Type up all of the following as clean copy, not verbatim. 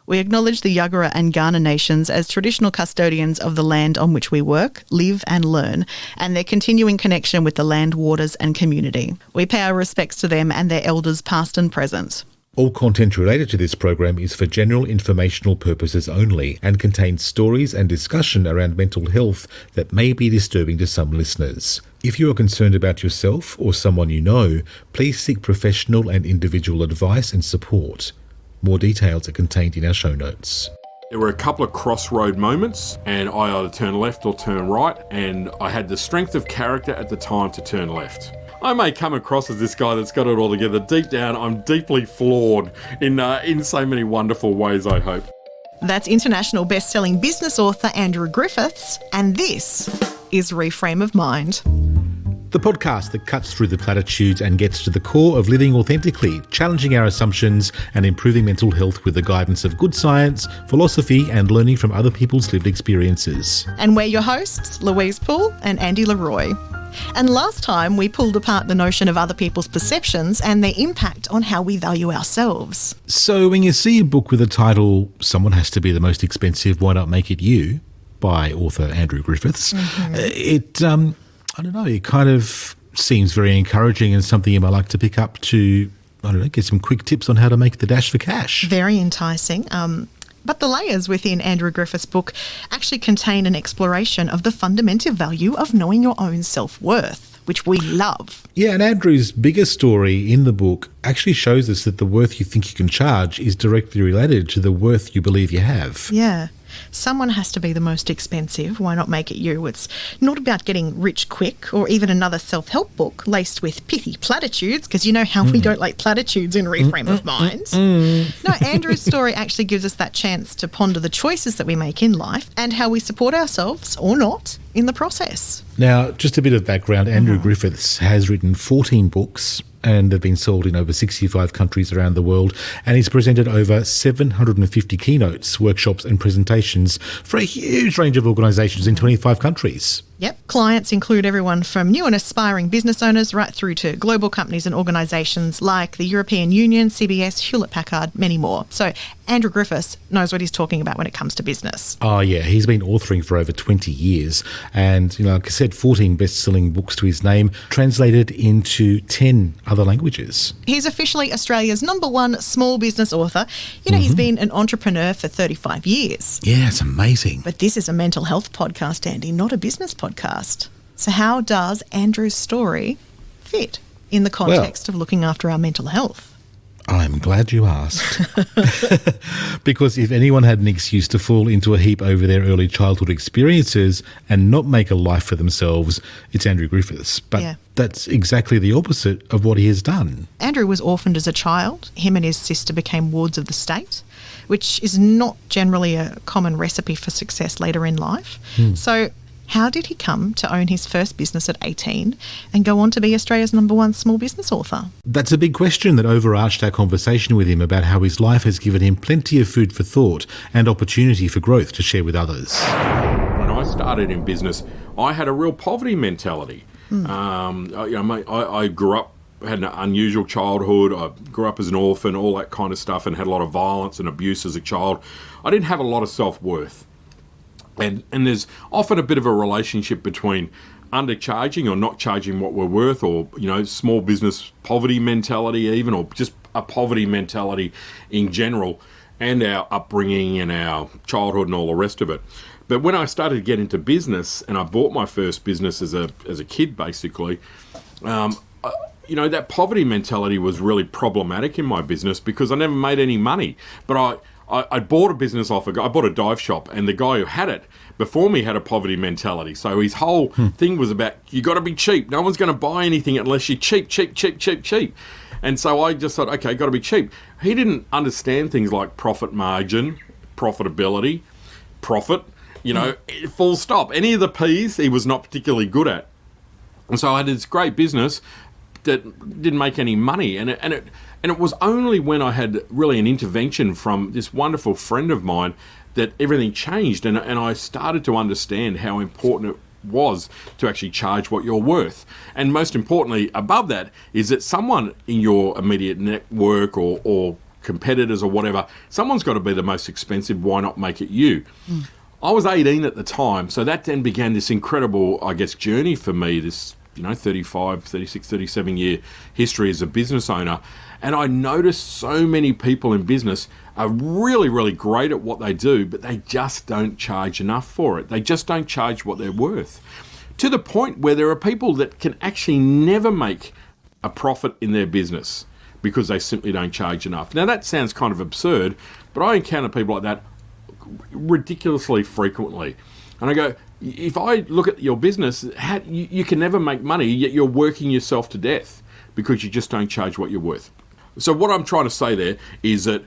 We acknowledge the Yuggera and Kaurna nations as traditional custodians of the land on which we work, live and learn, and their continuing connection with the land, waters and community. We pay our respects to them and their elders past and present. All content related to this program is for general informational purposes only and contains stories and discussion around mental health that may be disturbing to some listeners. If you are concerned about yourself or someone you know, please seek professional and individual advice and support. More details are contained in our show notes. There were a couple of crossroad moments and I either turn left or turn right, and I had the strength of character at the time to turn left. I may come across as this guy that's got it all together. Deep down, I'm deeply flawed in so many wonderful ways, I hope. That's international best-selling business author Andrew Griffiths, and this is Reframe of Mind. The podcast that cuts through the platitudes and gets to the core of living authentically, challenging our assumptions and improving mental health with the guidance of good science, philosophy and learning from other people's lived experiences. And we're your hosts, Louise and Andy Leroy. And last time we pulled apart the notion of other people's perceptions and their impact on how we value ourselves. So when you see a book with the title, Someone Has to Be the Most Expensive, Why Not Make It You, by author Andrew Griffiths, it kind of seems very encouraging and something you might like to pick up to, get some quick tips on how to make the dash for cash. Very enticing. But the layers within Andrew Griffiths' book actually contain an exploration of the fundamental value of knowing your own self-worth, which we love. Yeah, and Andrew's bigger story in the book actually shows us that the worth you think you can charge is directly related to the worth you believe you have. Yeah. Someone has to be the most expensive. Why not make it you? It's not about getting rich quick or even another self-help book laced with pithy platitudes, because you know how we don't like platitudes in Reframe of Mind. No, Andrew's story actually gives us that chance to ponder the choices that we make in life and how we support ourselves, or not, in the process. Now, just a bit of background. Andrew Griffiths has written 14 books and they've been sold in over 65 countries around the world, and he's presented over 750 keynotes, workshops and presentations for a huge range of organisations in 25 countries. Yep. Clients include everyone from new and aspiring business owners right through to global companies and organisations like the European Union, CBS, Hewlett-Packard, many more. So Andrew Griffiths knows what he's talking about when it comes to business. Oh, yeah. He's been authoring for over 20 years and, like I said, 14 best-selling books to his name, translated into 10 other languages. He's officially Australia's #1 small business author. He's been an entrepreneur for 35 years. Yeah, it's amazing. But this is a mental health podcast, Andy, not a business podcast. So how does Andrew's story fit in the context of looking after our mental health? I'm glad you asked. Because if anyone had an excuse to fall into a heap over their early childhood experiences and not make a life for themselves, it's Andrew Griffiths. But that's exactly the opposite of what he has done. Andrew was orphaned as a child. Him and his sister became wards of the state, which is not generally a common recipe for success later in life. So how did he come to own his first business at 18 and go on to be Australia's #1 small business author? That's a big question that overarched our conversation with him about how his life has given him plenty of food for thought and opportunity for growth to share with others. When I started in business, I had a real poverty mentality. I grew up, had an unusual childhood. I grew up as an orphan, all that kind of stuff, and had a lot of violence and abuse as a child. I didn't have a lot of self-worth. And there's often a bit of a relationship between undercharging or not charging what we're worth, or, small business poverty mentality even, or just a poverty mentality in general, and our upbringing and our childhood and all the rest of it. But when I started to get into business, and I bought my first business as a kid, basically, that poverty mentality was really problematic in my business because I never made any money. But I bought a business off I bought a dive shop, and the guy who had it before me had a poverty mentality. So his whole thing was about, you got to be cheap. No one's going to buy anything unless you're cheap. And so I just thought, okay, got to be cheap. He didn't understand things like profit margin, profitability, profit, full stop. Any of the P's he was not particularly good at. And so I had this great business that didn't make any money. And it was only when I had really an intervention from this wonderful friend of mine that everything changed, and I started to understand how important it was to actually charge what you're worth. And most importantly, above that, is that someone in your immediate network or competitors or whatever. Someone's got to be the most expensive. Why not make it you? I was 18 at the time, so that then began this incredible, I guess, journey for me, this 35, 36, 37 year history as a business owner. And I noticed so many people in business are really, really great at what they do, but they just don't charge enough for it. They just don't charge what they're worth. To the point where there are people that can actually never make a profit in their business because they simply don't charge enough. Now that sounds kind of absurd, but I encounter people like that ridiculously frequently. And I go, if I look at your business, you can never make money, yet you're working yourself to death because you just don't charge what you're worth. So what I'm trying to say there is that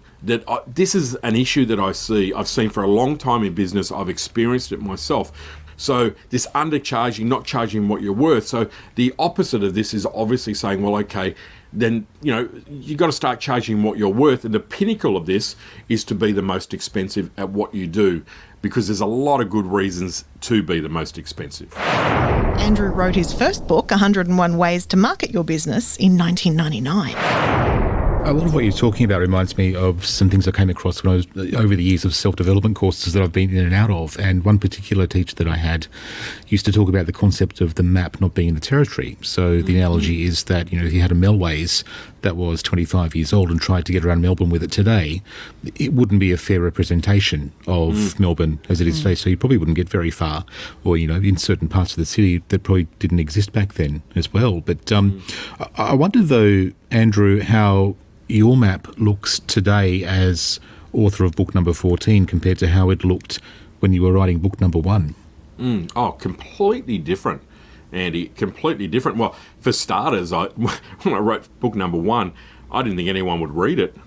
this is an issue that I've seen for a long time in business. I've experienced it myself. So this undercharging, not charging what you're worth. So the opposite of this is obviously saying, well, okay, then, you got to start charging what you're worth. And the pinnacle of this is to be the most expensive at what you do, because there's a lot of good reasons to be the most expensive. Andrew wrote his first book, 101 Ways to Market Your Business, in 1999. A lot of what you're talking about reminds me of some things I came across when I was over the years of self-development courses that I've been in and out of. And one particular teacher that I had used to talk about the concept of the map not being in the territory. So the analogy is that, if you had a Melways that was 25 years old and tried to get around Melbourne with it today, it wouldn't be a fair representation of Melbourne as it is today. So you probably wouldn't get very far, or, in certain parts of the city that probably didn't exist back then as well. But I wonder, though, Andrew, how your map looks today as author of book number 14 compared to how it looked when you were writing book number 1. Oh, completely different, Andy. Completely different. Well, for starters, when I wrote book number 1, I didn't think anyone would read it.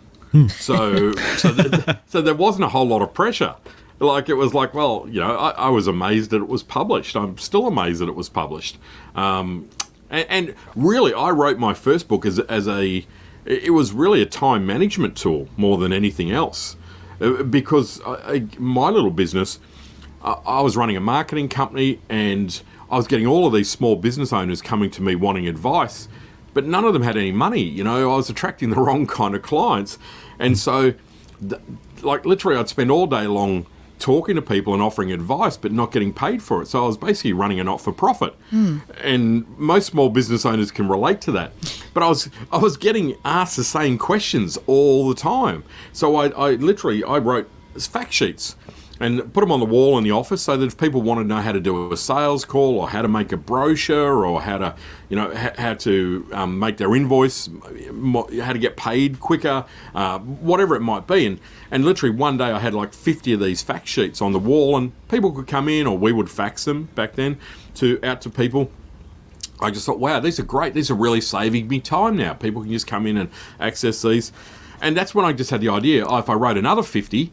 So there wasn't a whole lot of pressure. Like, it was like, well, I was amazed that it was published. I'm still amazed that it was published. And really, I wrote my first book it was really a time management tool more than anything else, because my little business, I was running a marketing company, and I was getting all of these small business owners coming to me wanting advice, but none of them had any money. I was attracting the wrong kind of clients. And so, literally, I'd spend all day long talking to people and offering advice, but not getting paid for it. So I was basically running a not-for-profit. And most small business owners can relate to that. But I was getting asked the same questions all the time. So I wrote fact sheets and put them on the wall in the office, so that if people want to know how to do a sales call, or how to make a brochure, or how to, how to make their invoice, how to get paid quicker, whatever it might be. And literally one day I had like 50 of these fact sheets on the wall, and people could come in, or we would fax them back then out to people. I just thought, wow, these are great. These are really saving me time now. People can just come in and access these. And that's when I just had the idea, if I wrote another 50,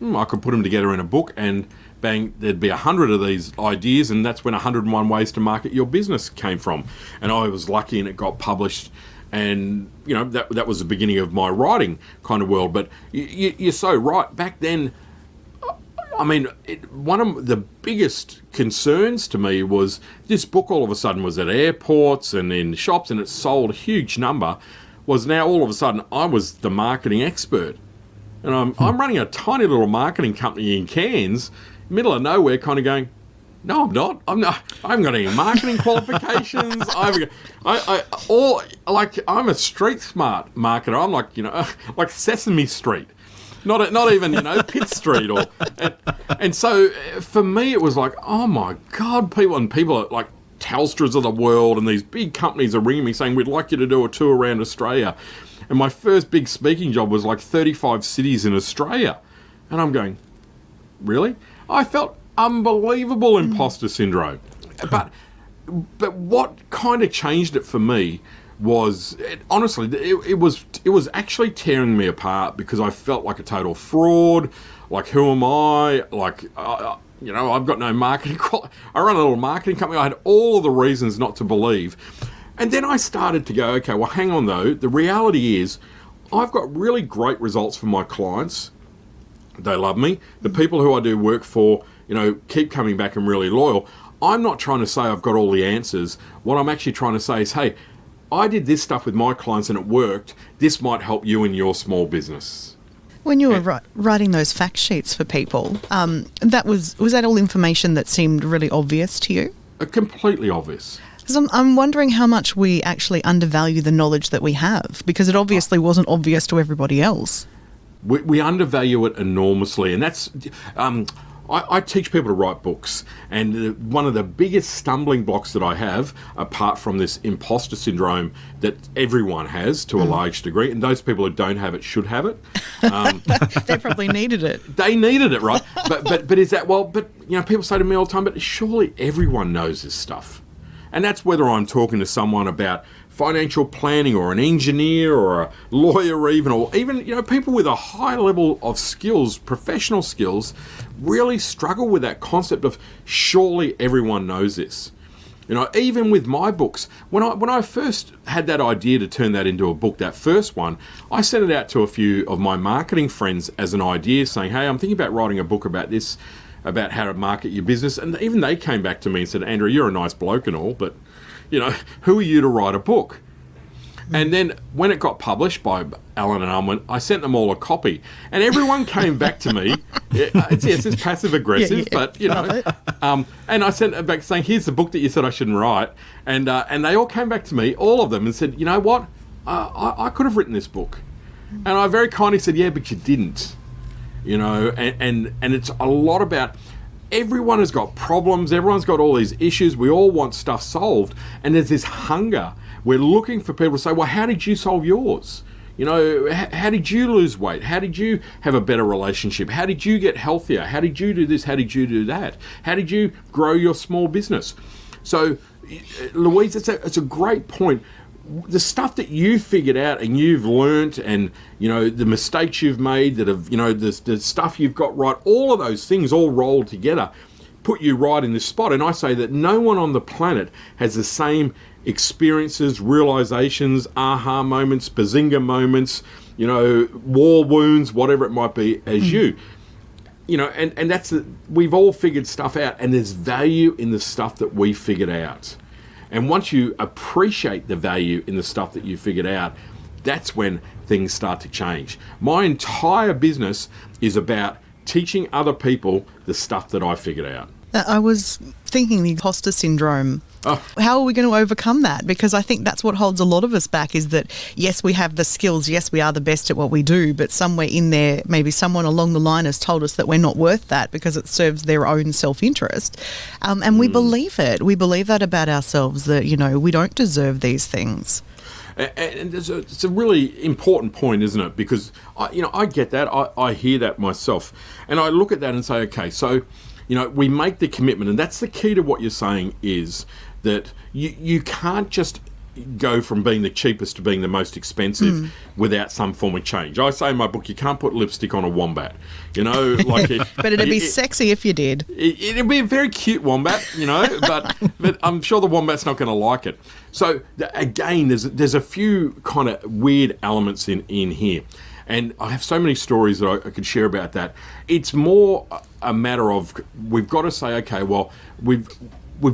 I could put them together in a book, and bang, there'd be 100 of these ideas, and that's when 101 Ways to Market Your Business came from. And I was lucky, and it got published, and that was the beginning of my writing kind of world. But you're so right. Back then, I mean, one of the biggest concerns to me was this book all of a sudden was at airports and in shops, and it sold a huge number, was now all of a sudden I was the marketing expert. And I'm running a tiny little marketing company in Cairns, middle of nowhere, kind of going, no, I'm not. I haven't got any marketing qualifications. I'm a street smart marketer. I'm like Sesame Street, not even Pitt Street and so for me it was like, oh my God, people are like Telstra's of the world, and these big companies are ringing me saying, we'd like you to do a tour around Australia. And my first big speaking job was like 35 cities in Australia. And I'm going, really? I felt unbelievable imposter syndrome. But what kind of changed it for me was, honestly, it was actually tearing me apart, because I felt like a total fraud. Like, who am I? Like, I've got no marketing I run a little marketing company. I had all of the reasons not to believe. And then I started to go, okay, well, hang on though. The reality is I've got really great results for my clients. They love me. The people who I do work for, keep coming back and really loyal. I'm not trying to say I've got all the answers. What I'm actually trying to say is, hey, I did this stuff with my clients and it worked. This might help you in your small business. When you were writing those fact sheets for people, was that all information that seemed really obvious to you? Completely obvious. Because I'm wondering how much we actually undervalue the knowledge that we have, because it obviously wasn't obvious to everybody else. We undervalue it enormously, and that's... I teach people to write books, and one of the biggest stumbling blocks that I have, apart from this imposter syndrome that everyone has to a large degree, and those people who don't have it should have it. They probably needed it. They needed it, right? But is that, people say to me all the time, but surely everyone knows this stuff. And that's whether I'm talking to someone about financial planning or an engineer or a lawyer or even people with a high level of skills, professional skills, really struggle with that concept of surely everyone knows this. Even with my books, when I first had that idea to turn that into a book, that first one, I sent it out to a few of my marketing friends as an idea saying, hey, I'm thinking about writing a book about this, about how to market your business. And even they came back to me and said, Andrew, you're a nice bloke and all, but who are you to write a book? And then when it got published by Allen and Unwin, I sent them all a copy, and everyone came back to me. It's passive aggressive, but and I sent it back saying, "Here's the book that you said I shouldn't write," and they all came back to me, all of them, and said, "You know what? I could have written this book," and I very kindly said, "Yeah, but you didn't." And it's a lot about. Everyone has got problems. Everyone's got all these issues. We all want stuff solved. And there's this hunger. We're looking for people to say, well, how did you solve yours? How did you lose weight? How did you have a better relationship? How did you get healthier? How did you do this? How did you do that? How did you grow your small business? So, Louise, it's a great point. The stuff that you figured out and you've learnt, and the mistakes you've made that have the stuff you've got right, all of those things all rolled together put you right in this spot. And I say that no one on the planet has the same experiences, realizations, aha moments, bazinga moments, war wounds, whatever it might be, as you. And that's we've all figured stuff out, and there's value in the stuff that we figured out. And once you appreciate the value in the stuff that you figured out, that's when things start to change. My entire business is about teaching other people the stuff that I figured out. I was thinking the imposter syndrome. Oh. How are we going to overcome that? Because I think that's what holds a lot of us back, is that, yes, we have the skills, yes, we are the best at what we do, but somewhere in there, maybe someone along the line has told us that we're not worth that because it serves their own self-interest. And we believe it. We believe that about ourselves, that, we don't deserve these things. And it's a really important point, isn't it? Because, I get that. I hear that myself. And I look at that and say, okay, so, we make the commitment, and that's the key to what you're saying, is that you can't just go from being the cheapest to being the most expensive without some form of change. I say in my book, you can't put lipstick on a wombat, but it'd be sexy if you did. It'd be a very cute wombat, but I'm sure the wombat's not going to like it. So again, there's a few kind of weird elements in here. And I have so many stories that I could share about that. It's more a matter of, we've got to say, okay, well, we've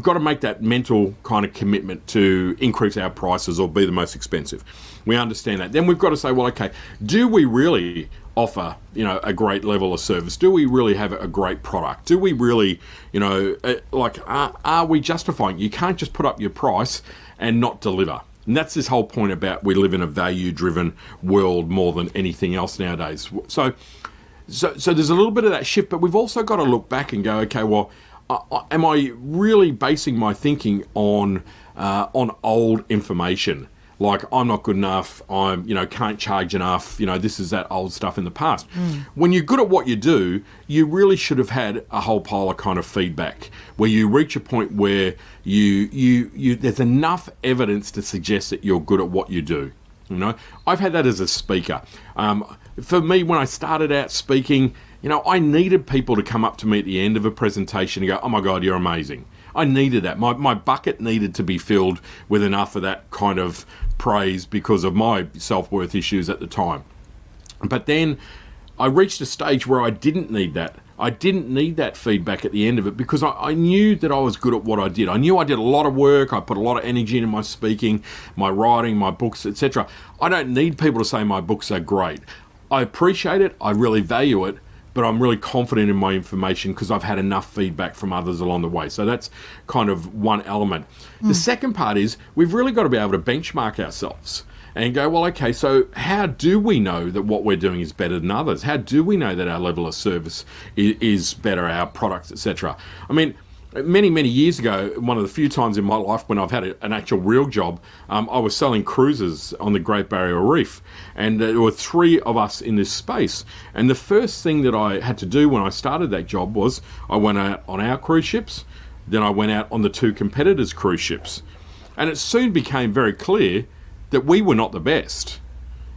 got to make that mental kind of commitment to increase our prices or be the most expensive. We understand that. Then we've got to say, well, okay, do we really offer, a great level of service? Do we really have a great product? Do we really, are we justifying? You can't just put up your price and not deliver. And that's this whole point about we live in a value-driven world more than anything else nowadays. So there's a little bit of that shift, but we've also got to look back and go, okay, well, am I really basing my thinking on old information? Like, I'm not good enough, can't charge enough, this is that old stuff in the past. When you're good at what you do, you really should have had a whole pile of kind of feedback where you reach a point where you there's enough evidence to suggest that you're good at what you do. I've had that as a speaker. For me, when I started out speaking, I needed people to come up to me at the end of a presentation and go, oh my God, you're amazing. I needed that. My bucket needed to be filled with enough of that kind of praise because of my self-worth issues at the time. But then I reached a stage where I didn't need that. I didn't need that feedback at the end of it because I knew that I was good at what I did. I knew I did a lot of work. I put a lot of energy into my speaking, my writing, my books, etc. I don't need people to say my books are great. I appreciate it. I really value it. But I'm really confident in my information because I've had enough feedback from others along the way. So that's kind of one element. The second part is we've really got to be able to benchmark ourselves and go, well, okay, so how do we know that what we're doing is better than others? How do we know that our level of service is better, our products, etc.? I mean, many, many years ago, one of the few times in my life when I've had an actual real job, I was selling cruises on the Great Barrier Reef. And there were 3 of us in this space. And the first thing that I had to do when I started that job was I went out on our cruise ships, then I went out on the 2 competitors' cruise ships. And it soon became very clear that we were not the best.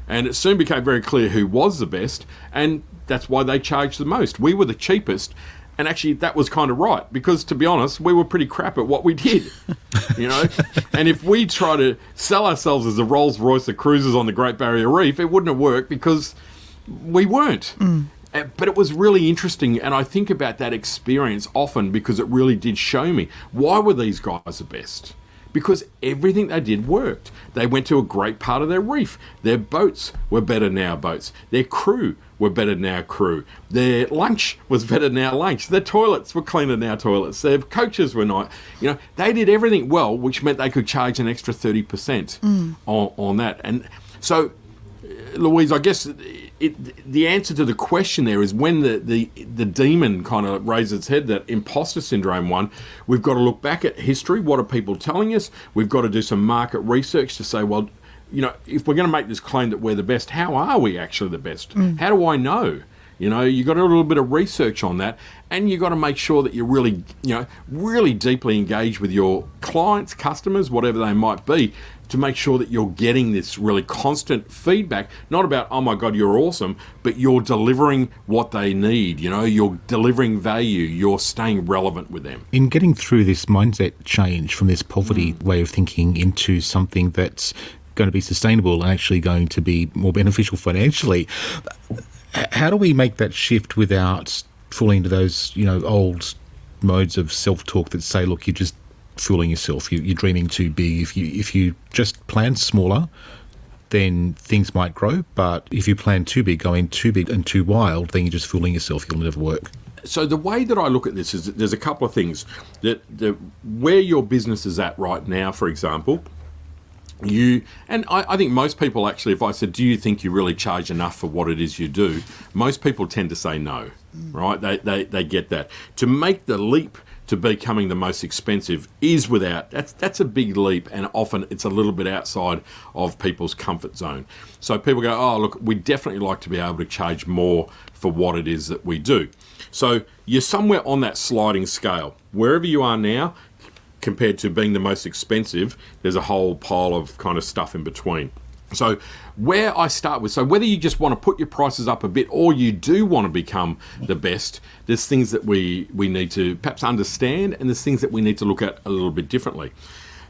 And it soon became very clear who was the best, and that's why they charged the most. We were the cheapest. And actually, that was kind of right, because to be honest, we were pretty crap at what we did, you know. And if we try to sell ourselves as the Rolls Royce of cruises on the Great Barrier Reef, it wouldn't have worked because we weren't. But it was really interesting, and I think about that experience often because it really did show me why were these guys the best. Because everything they did worked. They went to a great part of their reef. Their boats were better than our boats. Their crew were better than our crew. Their lunch was better than our lunch. Their toilets were cleaner than our toilets. Their coaches were not. You know, they did everything well, which meant they could charge an extra 30% on that. And so, Louise, I guess the answer to the question there is when the demon kind of raises its head, that imposter syndrome one, we've got to look back at history. What are people telling us? We've got to do some market research to say, well, you know, if we're going to make this claim that we're the best, how are we actually the best? How do I know? You know, you got to do a little bit of research on that, and you got to make sure that you're really, you know, really deeply engaged with your clients, customers, whatever they might be, to make sure that you're getting this really constant feedback, not about, oh my God, you're awesome, but you're delivering what they need, you know, you're delivering value, you're staying relevant with them. In getting through this mindset change from this poverty way of thinking into something that's going to be sustainable and actually going to be more beneficial financially, how do we make that shift without falling into those, you know, old modes of self-talk that say, look, you're just fooling yourself, you're dreaming too big. If you just plan smaller, then things might grow. But if you plan too big, going too big and too wild, then you're just fooling yourself. You'll never work. So the way that I look at this is that there's a couple of things that where your business is at right now, for example. I think most people actually, if I said, do you think you really charge enough for what it is you do? Most people tend to say no, right? They get that. To make the leap to becoming the most expensive is that's a big leap, and often it's a little bit outside of people's comfort zone. So people go, oh, look, we definitely like to be able to charge more for what it is that we do. So you're somewhere on that sliding scale. Wherever you are now, compared to being the most expensive, there's a whole pile of kind of stuff in between. So where I start with, so whether you just want to put your prices up a bit or you do want to become the best, there's things that we need to perhaps understand, and there's things that we need to look at a little bit differently.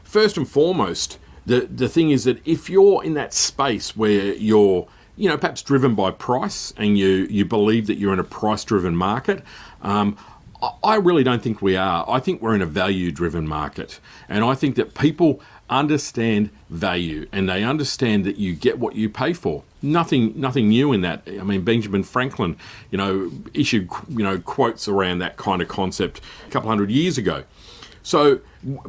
First and foremost, the thing is that if you're in that space where you're, you know, perhaps driven by price and you believe that you're in a price-driven market, I really don't think we are. I think we're in a value-driven market. And I think that people understand value, and they understand that you get what you pay for. Nothing new in that. I mean, Benjamin Franklin, you know, issued, you know, quotes around that kind of concept a couple hundred years ago. So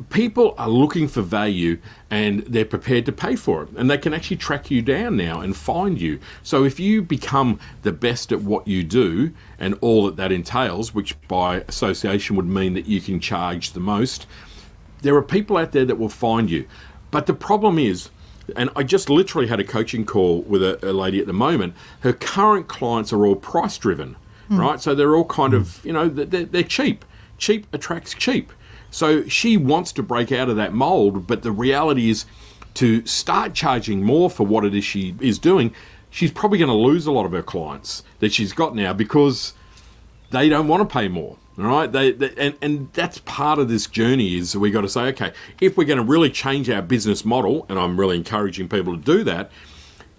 people are looking for value, and they're prepared to pay for it, and they can actually track you down now and find you. So if you become the best at what you do and all that entails, which by association would mean that you can charge the most, there are people out there that will find you. But the problem is, and I just literally had a coaching call with a lady at the moment, her current clients are all price driven, right? So they're all kind of, you know, they're cheap. Cheap attracts cheap. So she wants to break out of that mold, but the reality is to start charging more for what it is she is doing, she's probably going to lose a lot of her clients that she's got now because they don't want to pay more. All right, and that's part of this journey is we got to say, okay, if we're going to really change our business model, and I'm really encouraging people to do that,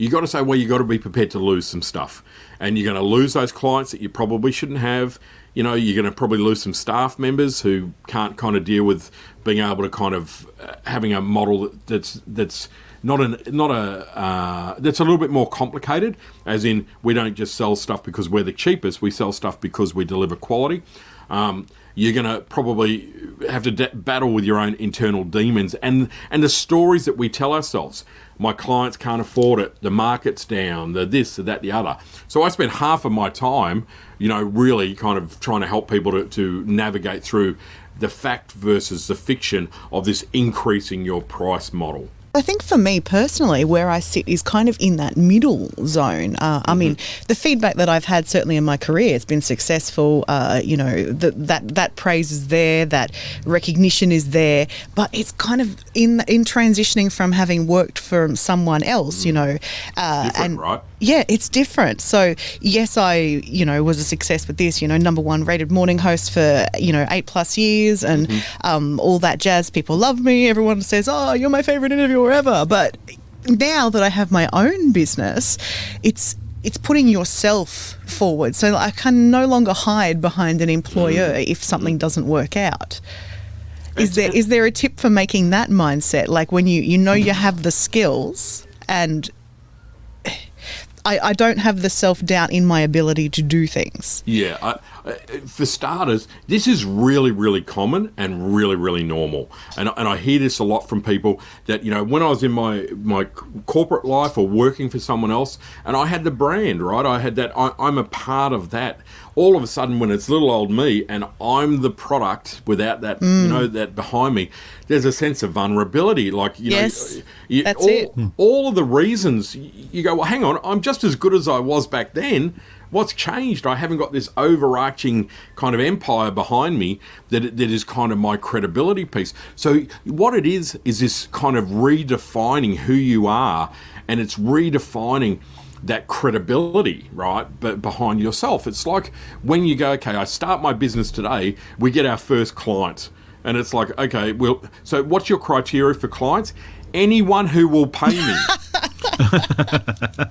you got to say, well, you got to be prepared to lose some stuff. And you're going to lose those clients that you probably shouldn't have. You know, you're going to probably lose some staff members who can't kind of deal with being able to kind of having a model that's that's a little bit more complicated, as in we don't just sell stuff because we're the cheapest, we sell stuff because we deliver quality. You're going to probably have to battle with your own internal demons and the stories that we tell ourselves. My clients can't afford it, the market's down, the this, the that, the other. So I spend half of my time, you know, really kind of trying to help people to navigate through the fact versus the fiction of this increasing your price model. I think for me personally, where I sit is kind of in that middle zone. I mean, the feedback that I've had certainly in my career, it's been successful. You know, that praise is there, that recognition is there, but it's kind of in transitioning from having worked for someone else. You know, Different, right? Yeah, it's different. So yes, I, you know, was a success with this, you know, #1 rated morning host for, you know, 8+ years and all that jazz. People love me. Everyone says, oh, you're my favorite interviewer ever. But now that I have my own business, it's putting yourself forward. So I can no longer hide behind an employer if something doesn't work out. Is there a tip for making that mindset? Like when you know you have the skills and I don't have the self-doubt in my ability to do things. Yeah, for starters, this is really, really common and really, really normal. And I hear this a lot from people that, you know, when I was in my corporate life or working for someone else, and I had the brand, right? I had that, I'm a part of that. All of a sudden, when it's little old me and I'm the product without that, you know, that behind me, there's a sense of vulnerability. Like, you know, that's it. All of the reasons you go, well, hang on, I'm just as good as I was back then. What's changed? I haven't got this overarching kind of empire behind me that is kind of my credibility piece. So what it is this kind of redefining who you are, and it's redefining that credibility, right, but behind yourself. It's like when you go, okay, I start my business today, we get our first client, and it's like, okay, well, so what's your criteria for clients? Anyone who will pay me.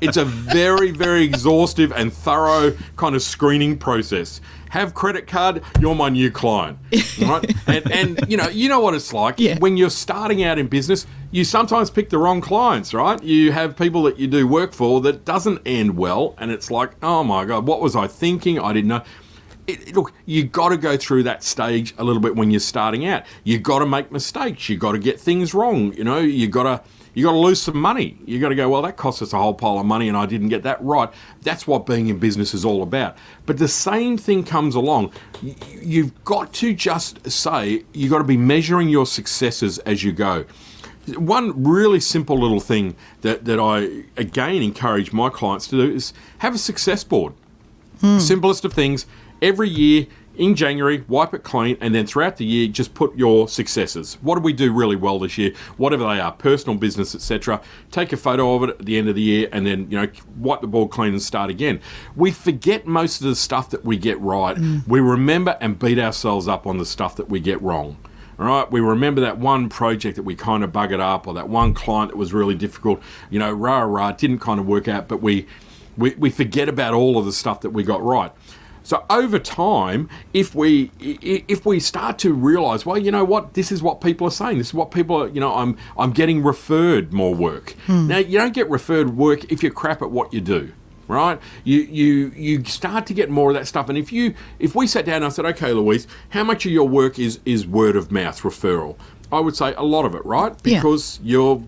It's a very, very exhaustive and thorough kind of screening process. Have credit card, you're my new client, right? and you know what it's like. Yeah. When you're starting out in business, you sometimes pick the wrong clients, right? You have people that you do work for that doesn't end well, and it's like, oh my God, what was I thinking? I didn't know. Look, you got to go through that stage a little bit when you're starting out. You got to make mistakes. You got to get things wrong. You know, you got to lose some money. You got to go, well, that cost us a whole pile of money and I didn't get that right. That's what being in business is all about. But the same thing comes along. You've got to just say, you've got to be measuring your successes as you go. One really simple little thing that I, again, encourage my clients to do is have a success board. Simplest of things. Every year in January, wipe it clean, and then throughout the year, just put your successes. What did we do really well this year? Whatever they are, personal, business, etc. Take a photo of it at the end of the year, and then, you know, wipe the board clean and start again. We forget most of the stuff that we get right. We remember and beat ourselves up on the stuff that we get wrong. All right, we remember that one project that we kind of buggered up, or that one client that was really difficult. You know, it didn't kind of work out, but we forget about all of the stuff that we got right. So over time, if we start to realise, well, you know what, this is what people are saying. This is what people are, you know, I'm getting referred more work. Now, you don't get referred work if you're crap at what you do, right? You start to get more of that stuff. And if we sat down and I said, okay, Louise, how much of your work is word of mouth referral? I would say a lot of it, right? Because you're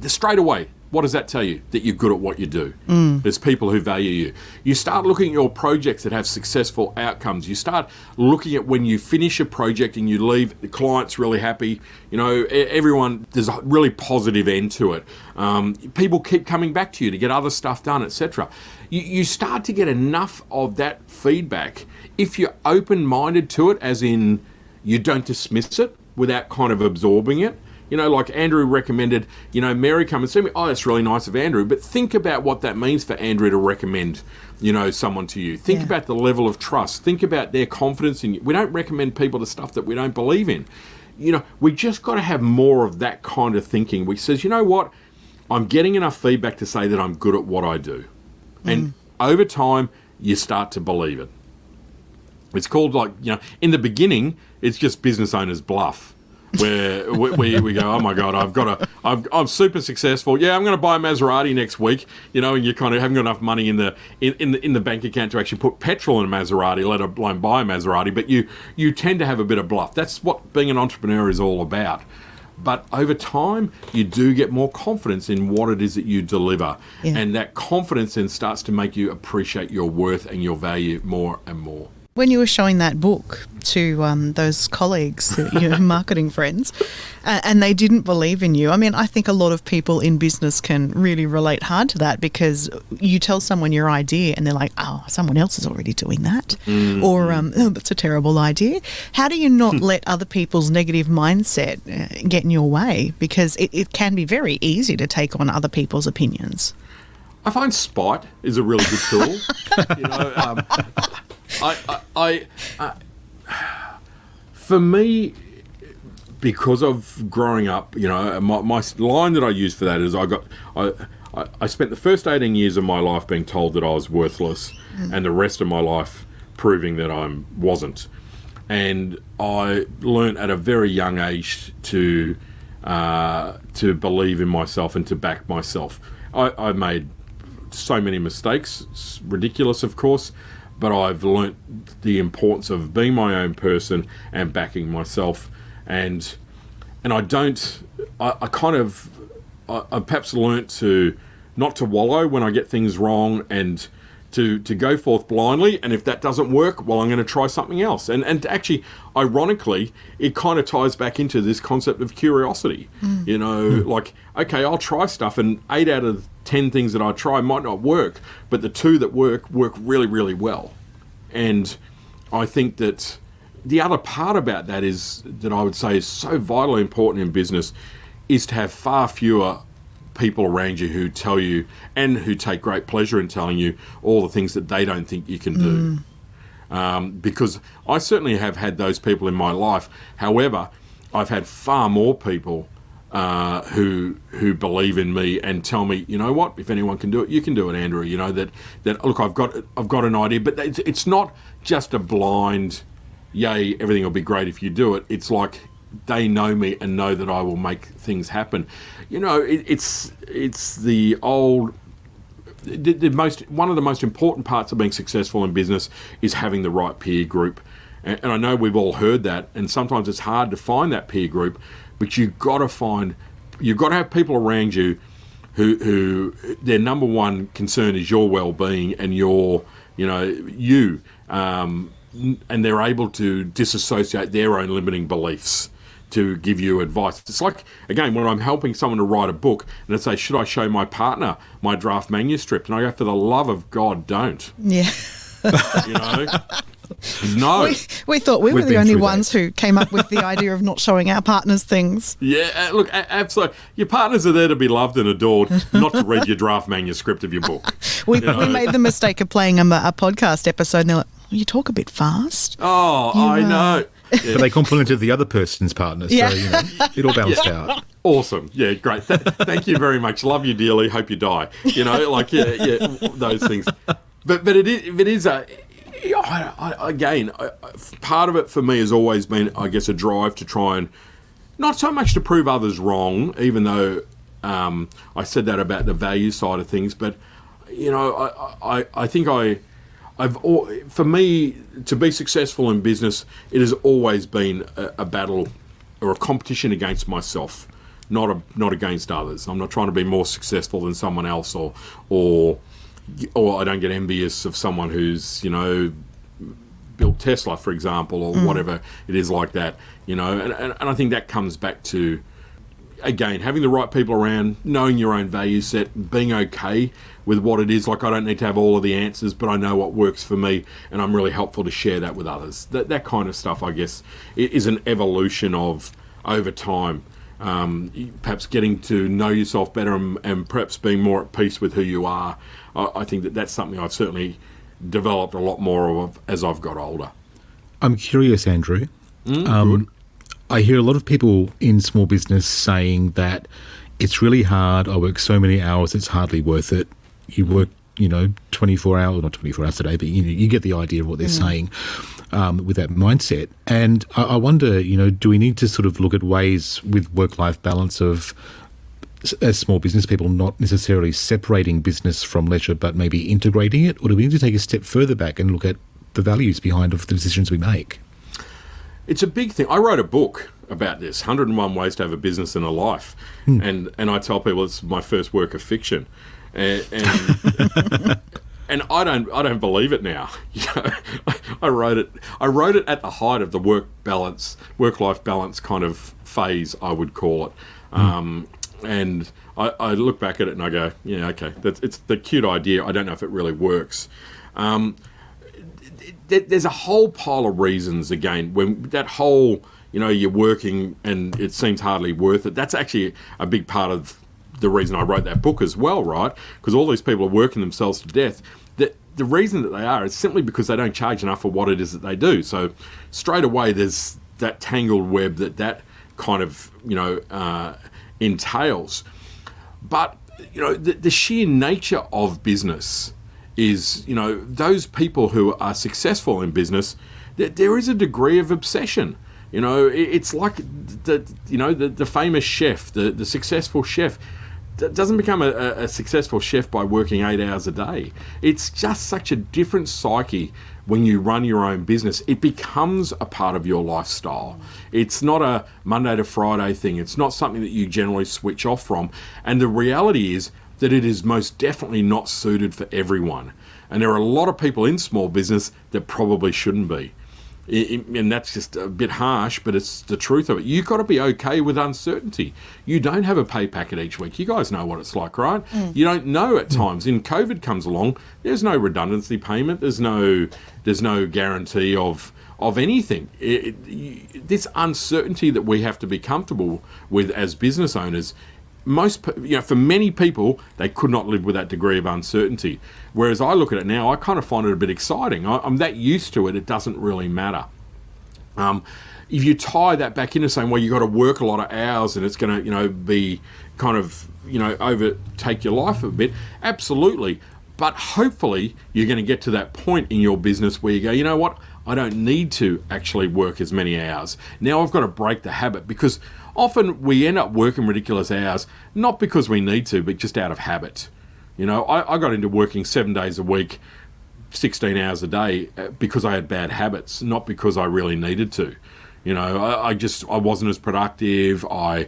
straight away. What does that tell you? That you're good at what you do. There's people who value you. You start looking at your projects that have successful outcomes. You start looking at when you finish a project and you leave, the client's really happy. You know, everyone, there's a really positive end to it. People keep coming back to you to get other stuff done, etc. You start to get enough of that feedback if you're open-minded to it, as in you don't dismiss it without kind of absorbing it. You know, like Andrew recommended, you know, Mary, come and see me. Oh, that's really nice of Andrew. But think about what that means for Andrew to recommend, you know, someone to you. Think about the level of trust. Think about their confidence in you. We don't recommend people to stuff that we don't believe in. You know, we just got to have more of that kind of thinking, which says, you know what, I'm getting enough feedback to say that I'm good at what I do. And over time, you start to believe it. It's called, like, in the beginning, it's just business owner's bluff, where we go, oh my God, I'm super successful. Yeah, I'm going to buy a Maserati next week, and you kind of haven't got enough money in the bank account to actually put petrol in a Maserati, let alone buy a Maserati. But you tend to have a bit of bluff. That's what being an entrepreneur is all about. But over time, you do get more confidence in what it is that you deliver. Yeah. And that confidence then starts to make you appreciate your worth and your value more and more. When you were showing that book to those colleagues, your marketing friends, and they didn't believe in you, I mean, I think a lot of people in business can really relate hard to that, because you tell someone your idea and they're like, oh, someone else is already doing that. Or, oh, that's a terrible idea. How do you not let other people's negative mindset get in your way? Because it can be very easy to take on other people's opinions. I find spite is a really good tool. For me, because of growing up, my line that I use for that is I spent the first 18 years of my life being told that I was worthless, and the rest of my life proving that I wasn't. And I learned at a very young age to believe in myself and to back myself. I made so many mistakes. It's ridiculous, of course. But I've learnt the importance of being my own person and backing myself, and I perhaps learnt to not to wallow when I get things wrong, and to go forth blindly. And if that doesn't work, well, I'm going to try something else. And actually, ironically, it kind of ties back into this concept of curiosity. Like, okay, I'll try stuff, and 8 out of 10 things that I try might not work, but the 2 that work really, really well. And I think that the other part about that is that I would say is so vitally important in business is to have far fewer people around you who tell you and who take great pleasure in telling you all the things that they don't think you can do. Because I certainly have had those people in my life. However, I've had far more people who believe in me and tell me, you know what, if anyone can do it, you can do it, Andrew. That look, I've got an idea, but it's not just a blind, yay, everything will be great if you do it. It's like they know me and know that I will make things happen. It's the old. One of the most important parts of being successful in business is having the right peer group, and I know we've all heard that, and sometimes it's hard to find that peer group. But you've got to have people around you who their number one concern is your well-being and and they're able to disassociate their own limiting beliefs to give you advice. It's like, again, when I'm helping someone to write a book and they say, should I show my partner my draft manuscript? And I go, for the love of God, don't. Yeah. No. We thought we were the only ones who came up with the idea of not showing our partners things. Yeah, look, absolutely. Your partners are there to be loved and adored, not to read your draft manuscript of your book. We made the mistake of playing a podcast episode, and they're like, you talk a bit fast. Oh, I know. Yeah. But they complimented the other person's partner, so it all balanced out. Awesome. Yeah, great. Thank you very much. Love you dearly. Hope you die. Those things. But it is part of it for me has always been, I guess, a drive to try and not so much to prove others wrong, even though I said that about the value side of things. But I think for me to be successful in business, it has always been a battle or a competition against myself, not against others. I'm not trying to be more successful than someone else, or I don't get envious of someone who's, built Tesla, for example, or whatever it is like that, And I think that comes back to, again, having the right people around, knowing your own value set, being okay with what it is. Like, I don't need to have all of the answers, but I know what works for me, and I'm really helpful to share that with others. That kind of stuff, I guess, is an evolution of over time. Perhaps getting to know yourself better and perhaps being more at peace with who you are. I think that's something I've certainly developed a lot more of as I've got older. I'm curious, Andrew. I hear a lot of people in small business saying that it's really hard. I work so many hours, it's hardly worth it. You work, 24 hours, not 24 hours a day, but you get the idea of what they're saying with that mindset. And I wonder, do we need to sort of look at ways with work-life balance of, as small business people, not necessarily separating business from leisure, but maybe integrating it? Or do we need to take a step further back and look at the values behind of the decisions we make? It's a big thing. I wrote a book about this, 101 Ways to Have a Business and a Life. And I tell people it's my first work of fiction. And I don't believe it now. I wrote it at the height of the work-life balance kind of phase, I would call it. And I look back at it and I go, yeah, okay, it's the cute idea. I don't know if it really works. There's a whole pile of reasons, again, when that whole, you're working and it seems hardly worth it. That's actually a big part of the reason I wrote that book as well, right? Because all these people are working themselves to death. The reason that they are is simply because they don't charge enough for what it is that they do. So straight away there's that tangled web that kind of, entails. But, the sheer nature of business is, those people who are successful in business, there is a degree of obsession. It's like the famous chef, the successful chef doesn't become a successful chef by working 8 hours a day. It's just such a different psyche when you run your own business. It becomes a part of your lifestyle. It's not a Monday to Friday thing. It's not something that you generally switch off from. And the reality is that it is most definitely not suited for everyone. And there are a lot of people in small business that probably shouldn't be. And that's just a bit harsh, but it's the truth of it. You've got to be okay with uncertainty. You don't have a pay packet each week. You guys know what it's like, right? You don't know at times. In COVID comes along, there's no redundancy payment. There's no guarantee of anything. This uncertainty that we have to be comfortable with as business owners, for many people, they could not live with that degree of uncertainty. Whereas I look at it now, I kind of find it a bit exciting. I'm that used to it, it doesn't really matter. If you tie that back into saying, well, you've got to work a lot of hours and it's going to, be kind of, overtake your life a bit, absolutely. But hopefully you're going to get to that point in your business where you go, you know what, I don't need to actually work as many hours. Now I've got to break the habit, because often we end up working ridiculous hours, not because we need to, but just out of habit. I got into working 7 days a week, 16 hours a day, because I had bad habits, not because I really needed to. I wasn't as productive. I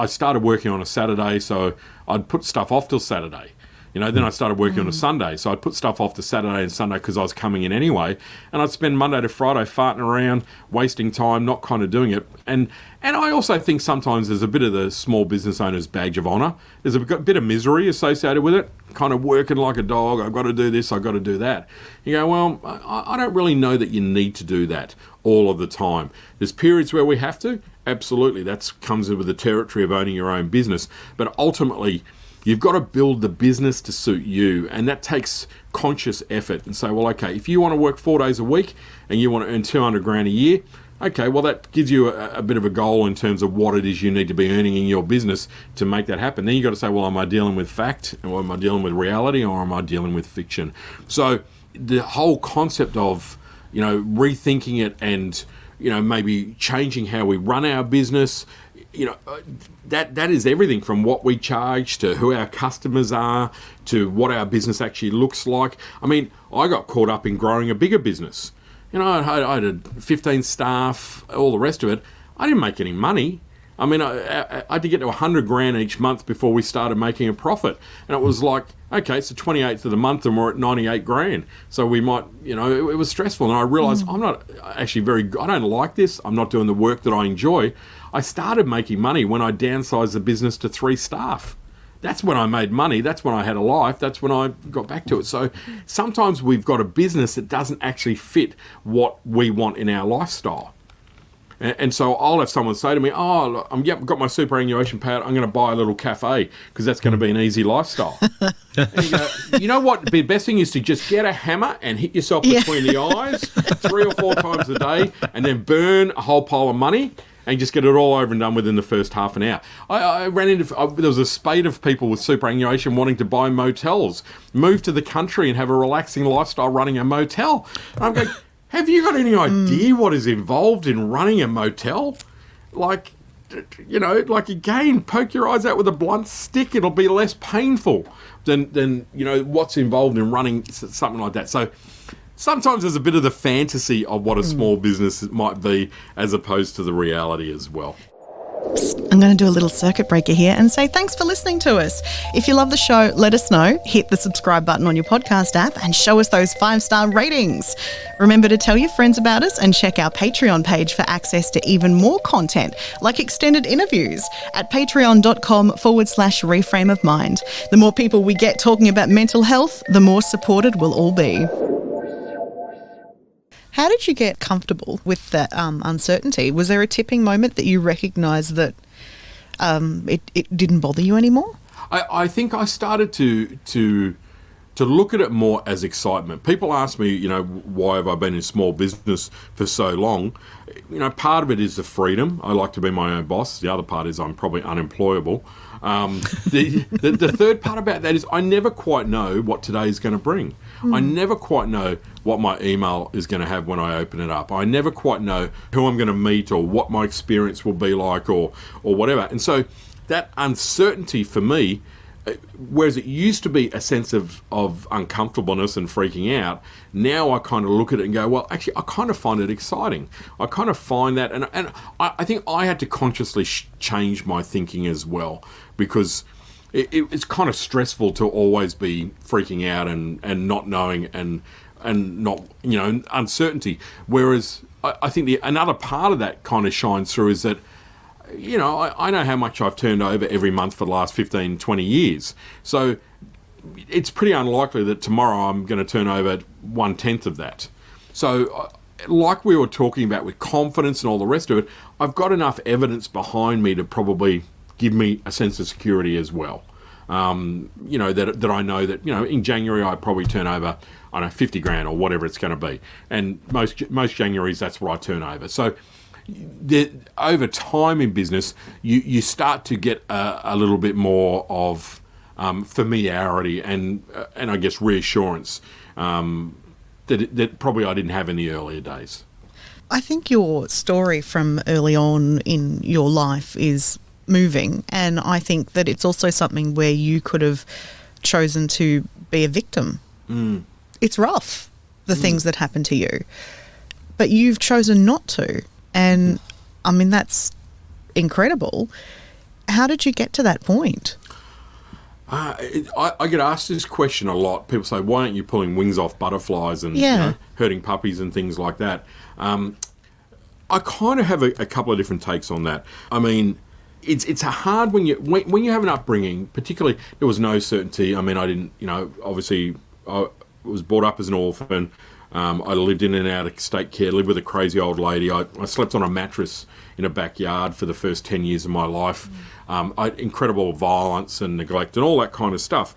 started working on a Saturday, so I'd put stuff off till Saturday. Then I started working on a Sunday, so I'd put stuff off to Saturday and Sunday because I was coming in anyway, and I'd spend Monday to Friday farting around, wasting time, not kind of doing it. And I also think sometimes there's a bit of the small business owner's badge of honour. There's a bit of misery associated with it, kind of working like a dog. I've got to do this, I've got to do that. You go, well, I don't really know that you need to do that all of the time. There's periods where we have to, absolutely. That comes with the territory of owning your own business. But ultimately, you've got to build the business to suit you, and that takes conscious effort. And say, well, okay, if you want to work 4 days a week and you want to earn $200,000 a year, okay, well, that gives you a bit of a goal in terms of what it is you need to be earning in your business to make that happen. Then you've got to say, well, am I dealing with fact, or am I dealing with reality, or am I dealing with fiction? So the whole concept of, rethinking it and, maybe changing how we run our business, that is everything from what we charge to who our customers are to what our business actually looks like. I mean, I got caught up in growing a bigger business. I had 15 staff, all the rest of it. I didn't make any money. I mean, I had to get to $100,000 each month before we started making a profit. And it was like, okay, it's the 28th of the month and we're at $98,000. So we might, it was stressful. And I realised I'm not actually I don't like this. I'm not doing the work that I enjoy. I started making money when I downsized the business to 3 staff. That's when I made money. That's when I had a life. That's when I got back to it. So sometimes we've got a business that doesn't actually fit what we want in our lifestyle. And so I'll have someone say to me, oh, look, I've got my superannuation payout. I'm going to buy a little cafe because that's going to be an easy lifestyle. And you go, you know what? The best thing is to just get a hammer and hit yourself between the eyes 3 or 4 times a day and then burn a whole pile of money. and just get it all over and done within the first half an hour. I ran into, there was a spate of people with superannuation wanting to buy motels, move to the country and have a relaxing lifestyle running a motel. And I'm going, have you got any idea what is involved in running a motel? Like, you know, like, again, poke your eyes out with a blunt stick. It'll be less painful than you know, what's involved in running something like that. So sometimes there's a bit of the fantasy of what a small business might be as opposed to the reality as well. I'm going to do a little circuit breaker here and say thanks for listening to us. If you love the show, let us know. Hit the subscribe button on your podcast app and show us those 5-star ratings. Remember to tell your friends about us and check our Patreon page for access to even more content, like extended interviews at patreon.com/reframe of mind. The more people we get talking about mental health, the more supported we'll all be. How did you get comfortable with that uncertainty? Was there a tipping moment that you recognised that it didn't bother you anymore? I think I started to look at it more as excitement. People ask me, you know, why have I been in small business for so long? You know, part of it is the freedom. I like to be my own boss. The other part is I'm probably unemployable. The third part about that is I never quite know what today is going to bring. I never quite know what my email is going to have when I open it up. I never quite know who I'm going to meet or what my experience will be like or whatever. And so that uncertainty for me, whereas it used to be a sense of uncomfortableness and freaking out, now I kind of look at it and go, well, actually, I kind of find it exciting. I kind of find that, and I think I had to consciously change my thinking as well, because it's kind of stressful to always be freaking out and not knowing and not, you know, uncertainty. Whereas I think another part of that kind of shines through is that, you know, I know how much I've turned over every month for the last 15, 20 years. So it's pretty unlikely that tomorrow I'm going to turn over 1/10 of that. So like we were talking about with confidence and all the rest of it, I've got enough evidence behind me to probably give me a sense of security as well. You know, that I know that, you know, in January I probably turn over, I don't know, 50 grand or whatever it's going to be. And most Januaries, that's what I turn over. So over time in business, you start to get a little bit more of familiarity and I guess reassurance that probably I didn't have in the earlier days. I think your story from early on in your life is moving, and I think that it's also something where you could have chosen to be a victim. It's rough, the things that happen to you, but you've chosen not to. And I mean, that's incredible. How did you get to that point? I get asked this question a lot. People say, why aren't you pulling wings off butterflies and you know, hurting puppies and things like that? I kind of have a couple of different takes on that. I mean, it's hard when you have an upbringing, particularly there was no certainty. I mean, I didn't, you know, obviously I was brought up as an orphan. I lived in and out of state care, lived with a crazy old lady. I slept on a mattress in a backyard for the first 10 years of my life. Incredible violence and neglect and all that kind of stuff.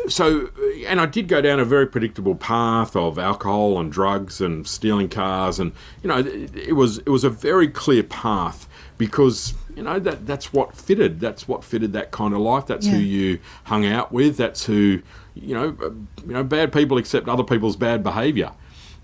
So, and I did go down a very predictable path of alcohol and drugs and stealing cars, and you know, it was a very clear path because you know that's what fitted. That's what fitted that kind of life. That's who you hung out with. That's who you know. Bad people accept other people's bad behaviour.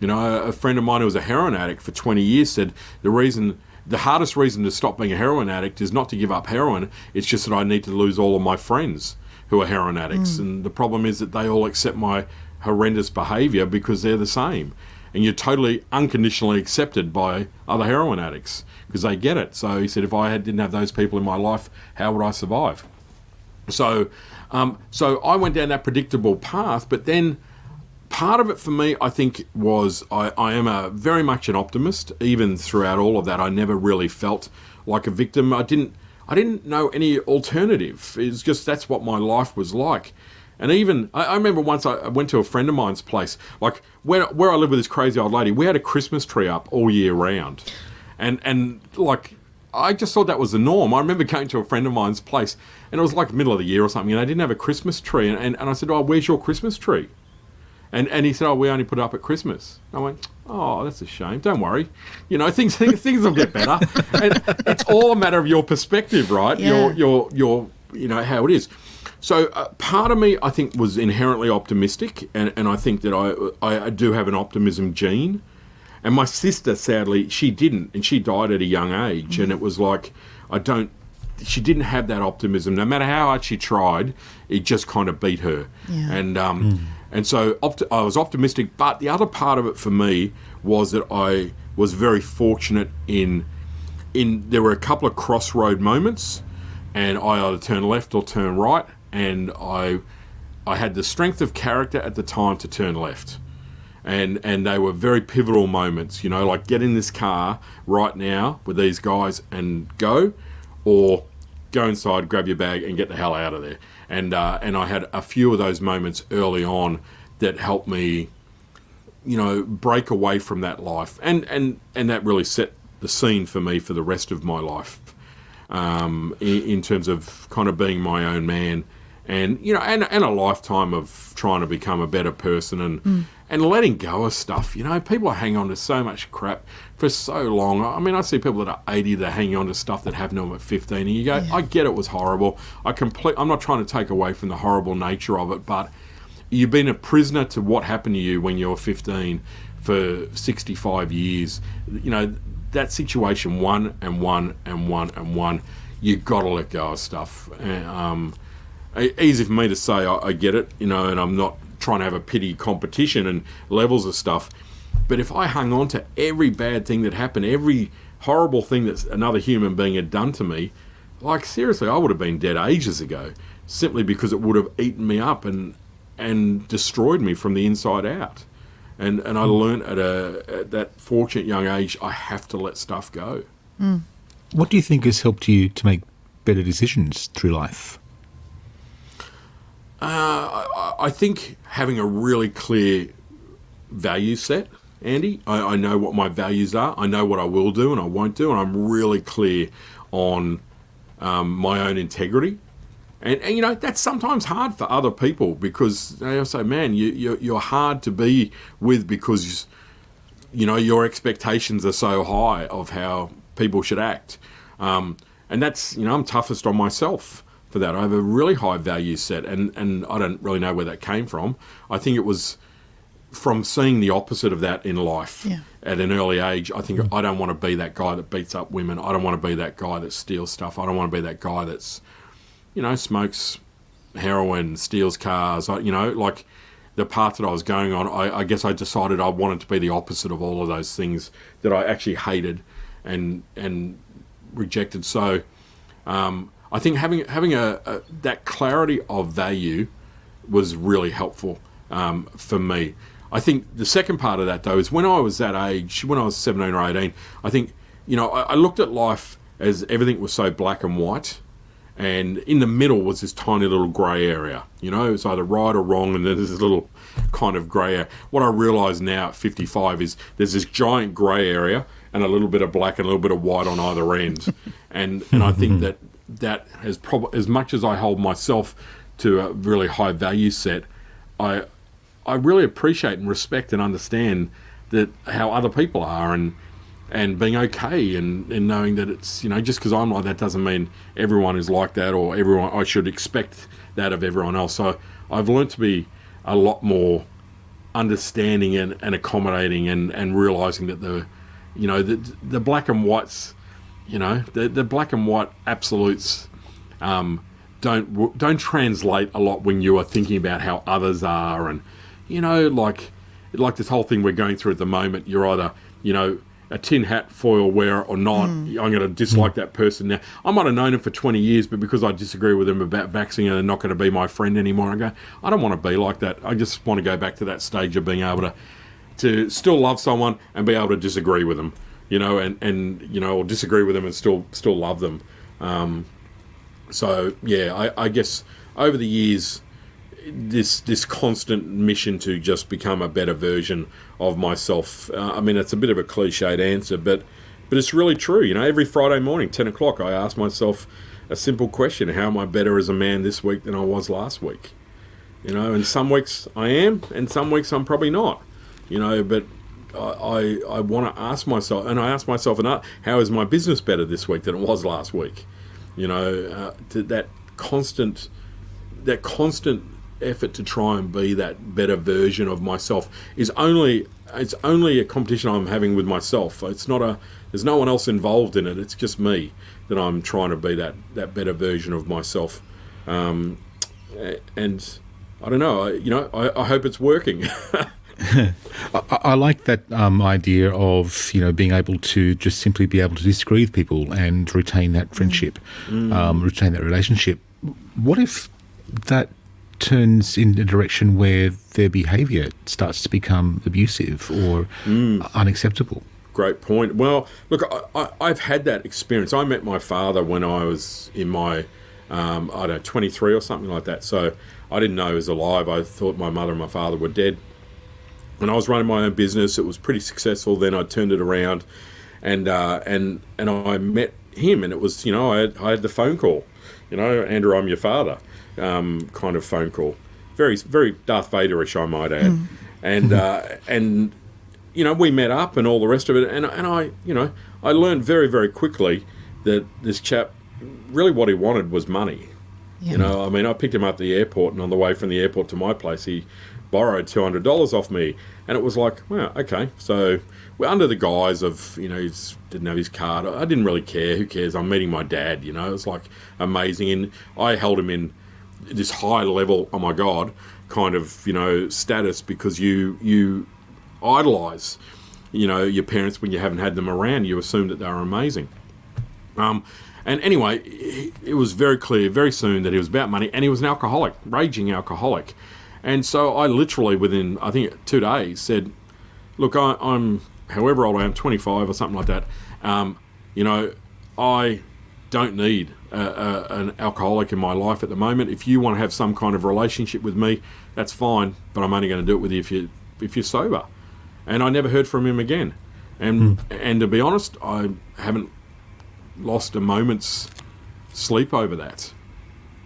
You know, a friend of mine who was a heroin addict for 20 years said the hardest reason to stop being a heroin addict is not to give up heroin. It's just that I need to lose all of my friends who are heroin addicts. And the problem is that they all accept my horrendous behaviour because they're the same. And you're totally unconditionally accepted by other heroin addicts because they get it. So he said, if I didn't have those people in my life, how would I survive? So I went down that predictable path, but then part of it for me, I think, was I am very much an optimist. Even throughout all of that, I never really felt like a victim. I didn't know any alternative. It's just that's what my life was like. And even, I remember once I went to a friend of mine's place, like where I lived with this crazy old lady, we had a Christmas tree up all year round. And like, I just thought that was the norm. I remember going to a friend of mine's place and it was like middle of the year or something and they didn't have a Christmas tree. And I said, oh, where's your Christmas tree? And he said, oh, we only put it up at Christmas. I went, Oh, that's a shame. Don't worry. You know, things will get better. And it's all a matter of your perspective, right? Yeah. Your you know, how it is. So part of me, I think, was inherently optimistic, and I think that I do have an optimism gene. And my sister, sadly, she didn't, and she died at a young age. And it was like, she didn't have that optimism. No matter how hard she tried, it just kind of beat her. Yeah. And so I was optimistic, but the other part of it for me was that I was very fortunate in there were a couple of crossroad moments, and I either turn left or turn right, and I had the strength of character at the time to turn left. And they were very pivotal moments, you know, like get in this car right now with these guys and go, or go inside, grab your bag and get the hell out of there. And I had a few of those moments early on that helped me, you know, break away from that life. And that really set the scene for me for the rest of my life, in terms of kind of being my own man. And, you know, and a lifetime of trying to become a better person and letting go of stuff. You know, people are hanging on to so much crap for so long. I mean, I see people that are 80 that are hanging on to stuff that happened to them at 15, and you go, I get it was horrible. I'm not trying to take away from the horrible nature of it, but you've been a prisoner to what happened to you when you were 15 for 65 years. You know, that situation one, you got to let go of stuff. Easy for me to say, I get it, you know, and I'm not trying to have a pity competition and levels of stuff. But if I hung on to every bad thing that happened, every horrible thing that another human being had done to me, like seriously, I would have been dead ages ago, simply because it would have eaten me up and destroyed me from the inside out. And I learned at that fortunate young age, I have to let stuff go. What do you think has helped you to make better decisions through life? I think having a really clear value set, Andy. I know what my values are. I know what I will do and I won't do, and I'm really clear on my own integrity. And you know, that's sometimes hard for other people, because they say, man, you're hard to be with because, you know, your expectations are so high of how people should act. And that's, you know, I'm toughest on myself for that. I have a really high value set, and I don't really know where that came from. I think it was from seeing the opposite of that in life at an early age. I think I don't want to be that guy that beats up women. I don't want to be that guy that steals stuff. I don't want to be that guy that's, you know, smokes heroin, steals cars. You know, like the path that I was going on, I guess I decided I wanted to be the opposite of all of those things that I actually hated and rejected. So I think having that clarity of value was really helpful for me. I think the second part of that, though, is when I was that age, when I was 17 or 18, I think, you know, I looked at life as everything was so black and white, and in the middle was this tiny little grey area. You know, it's either right or wrong, and then there's this little kind of grey area. What I realise now at 55 is there's this giant grey area and a little bit of black and a little bit of white on either end. and I think that has probably, as much as I hold myself to a really high value set, I really appreciate and respect and understand that how other people are, and being okay and knowing that it's, you know, just because I'm like that doesn't mean everyone is like that, or I should expect that of everyone else. So I've learned to be a lot more understanding and accommodating, and realising that the black and whites, you know, the black and white absolutes don't translate a lot when you are thinking about how others are. And, you know, like this whole thing we're going through at the moment, you're either, you know, a tin hat foil wearer or not. I'm going to dislike that person now. I might have known him for 20 years, but because I disagree with them about vaccine, they're not going to be my friend anymore. I go, I don't want to be like that. I just want to go back to that stage of being able to still love someone and be able to disagree with them, you know, and you know, or disagree with them and still love them. So yeah, I guess over the years, this constant mission to just become a better version of myself. I mean, it's a bit of a cliched answer, but it's really true. You know, every Friday morning, 10 o'clock, I ask myself a simple question: how am I better as a man this week than I was last week? You know, and some weeks I am, and some weeks I'm probably not. You know, but I want to ask myself, and I ask myself, how is my business better this week than it was last week? That constant effort to try and be that better version of myself it's only a competition I'm having with myself. There's no one else involved in it. It's just me that I'm trying to be that better version of myself. And I don't know, I hope it's working. I like that idea of being able to just simply be able to disagree with people and retain that friendship, retain that relationship. What if that turns in a direction where their behaviour starts to become abusive or unacceptable? Great point. Well, look, I've had that experience. I met my father when I was in my 23 or something like that. So I didn't know he was alive. I thought my mother and my father were dead. When I was running my own business, it was pretty successful. Then I turned it around, and I met him, and it was I had the phone call, Andrew, I'm your father, kind of phone call, very very Darth Vader-ish, I might add, and we met up and all the rest of it, and I learned very very quickly that this chap really what he wanted was money. Yeah. I picked him up at the airport, and on the way from the airport to my place, he borrowed $200 off me, and it was like, wow, okay. So we're under the guise of, he didn't have his card. I didn't really care. Who cares? I'm meeting my dad. It was like amazing, and I held him in this high level, oh my God, kind of status, because you idolise your parents when you haven't had them around. You assume that they were amazing. And anyway, it was very clear very soon that he was about money, and he was an alcoholic, raging alcoholic. And so I literally, within, I think, 2 days, said, look, I'm however old I am, 25 or something like that, I don't need an alcoholic in my life at the moment. If you want to have some kind of relationship with me, that's fine, but I'm only going to do it with you if you're sober. And I never heard from him again. And to be honest, I haven't lost a moment's sleep over that.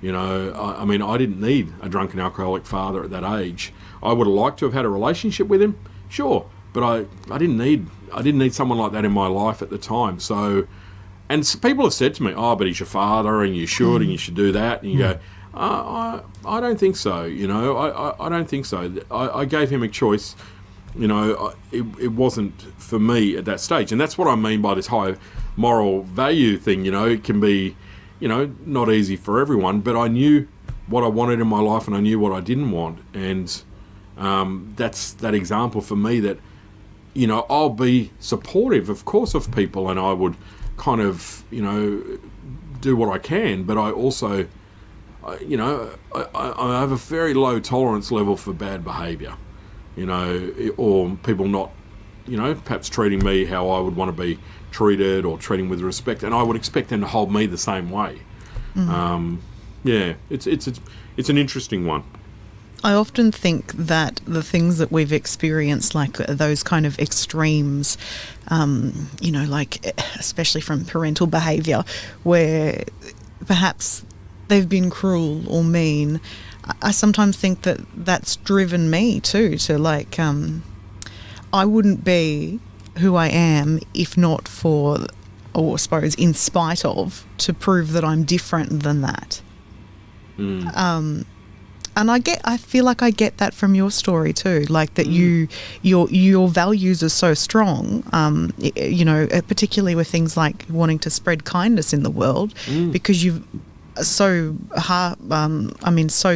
I didn't need a drunken alcoholic father at that age. I would have liked to have had a relationship with him, sure, but I didn't need someone like that in my life at the time. So, and people have said to me, oh, but he's your father, and you should, and you should do that, and you go, I don't think so. I don't think so. I gave him a choice. It wasn't for me at that stage, and that's what I mean by this high moral value thing. It can be, not easy for everyone, but I knew what I wanted in my life, and I knew what I didn't want, and that's that example for me that, I'll be supportive, of course, of people, and I would kind of, do what I can, but I also, I have a very low tolerance level for bad behaviour, or people not, perhaps treating me how I would want to be treated, or treating with respect, and I would expect them to hold me the same way. It's an interesting one. I often think that the things that we've experienced, like those kind of extremes, like especially from parental behaviour, where perhaps they've been cruel or mean, I sometimes think that that's driven me too to like, I wouldn't be who I am if not for, or I suppose in spite of, to prove that I'm different than that. And I feel like I get that from your story too, like that your values are so strong, particularly with things like wanting to spread kindness in the world, because you've so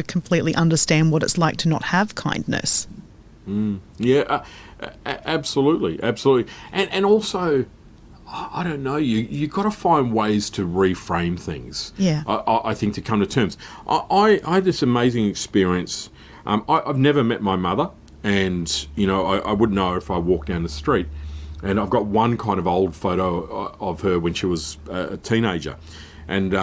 completely understand what it's like to not have kindness. Yeah, absolutely. And also, I don't know, you got to find ways to reframe things. Yeah. I think, to come to terms. I had this amazing experience. I've never met my mother, and I wouldn't know her if I walked down the street. And I've got one kind of old photo of her when she was a teenager, and